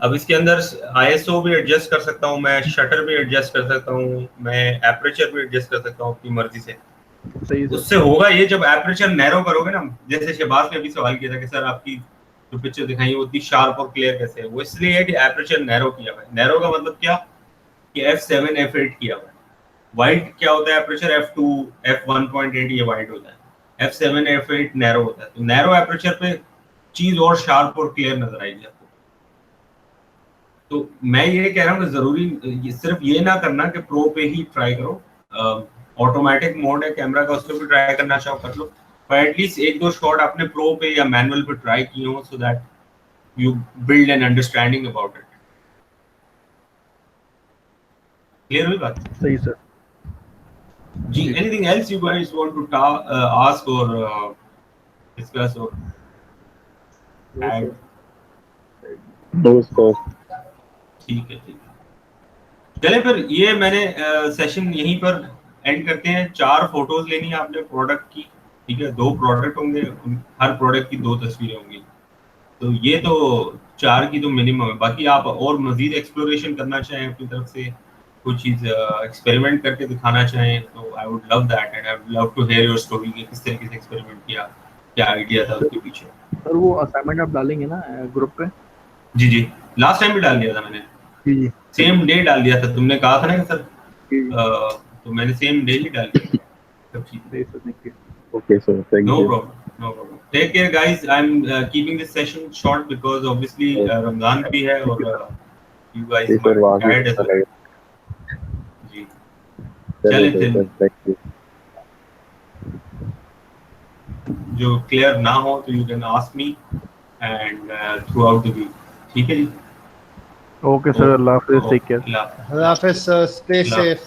अब इसके अंदर ISO भी एडजस्ट कर सकता हूँ मैं, शटर भी एडजस्ट कर सकता हूँ मैं, एपरेचर भी एडजस्ट कर सकता हूँ अपनी मर्जी से। सही है। उससे होगा ये, जब एपरेचर नैरो करोगे ना, जैसे शहबाज ने भी सवाल किया था कि सर आपकी जो पिक्चर दिखाई है वो इतनी शार्प और क्लियर कैसे है, वो इसलिए है कि एपरेचर नैरो किया हुआ है। नैरो का मतलब क्या कि f7 f8 किया हुआ है। वाइड क्या होता है एपरेचर? f2 f1.8 ये वाइड होता है, f7 f8 नैरो होता है। तो नैरो एपरेचर पे चीज और शार्प और क्लियर नजर आएगी आपको। तो मैं ये कह रहा हूँ कि जरूरी सिर्फ ये ना करना कि प्रो पे ही ट्राई करो, ऑटोमेटिक मोड है कैमरा का, उसको भी ट्राई करना चाहो कर लो, पर एटलीस्ट एक दो शॉट आपने प्रो पे या मैनुअल पे ट्राई किए हो, so that you build an understanding about it. Clear हुई बात? सही सर जी। Anything else you guys want to ask और डिस्कस और ऐड? ठीक है। चले फिर, ये मैंने सेशन यहीं पर एंड करते हैं। 4 फोटोज लेनी है आपने प्रोडक्ट की, ठीक है। 2 प्रोडक्ट होंगे, हर प्रोडक्ट की 2 तस्वीरें होंगी, तो ये तो 4 की तो मिनिमम है। बाकी आप और मजीद एक्सप्लोरेशन करना चाहें अपनी तरफ से, कुछ चीज एक्सपेरिमेंट करके दिखाना चाहें, तो I would love that and I would love to hear your story कि किस तरीके से एक्सपेरिमेंट किया, क्या आइडिया था उसके पीछे। सर वो असाइनमेंट आप डालेंगे ना ग्रुप पे? जी, लास्ट टाइम भी डाल दिया था मैंने। जी, सेम डे डाल दिया था, तुमने कहा था ना सर, तो मैंने सेम डे ही डाल दिया सब चीजें। Okay, sir. Thank No you. problem. Take care, guys. I'm keeping this session short because obviously Ramadan भी है और you guys Yes, sir. might be tired as well. जी, चलें फिर। Thank you. जो क्लियर ना हो तो you can ask me and throughout the week. ठीक है जी। ओके सर, अल्लाह हाफिज़, टेक केयर। अल्लाह हाफिज़। Allah Hafiz, stay safe.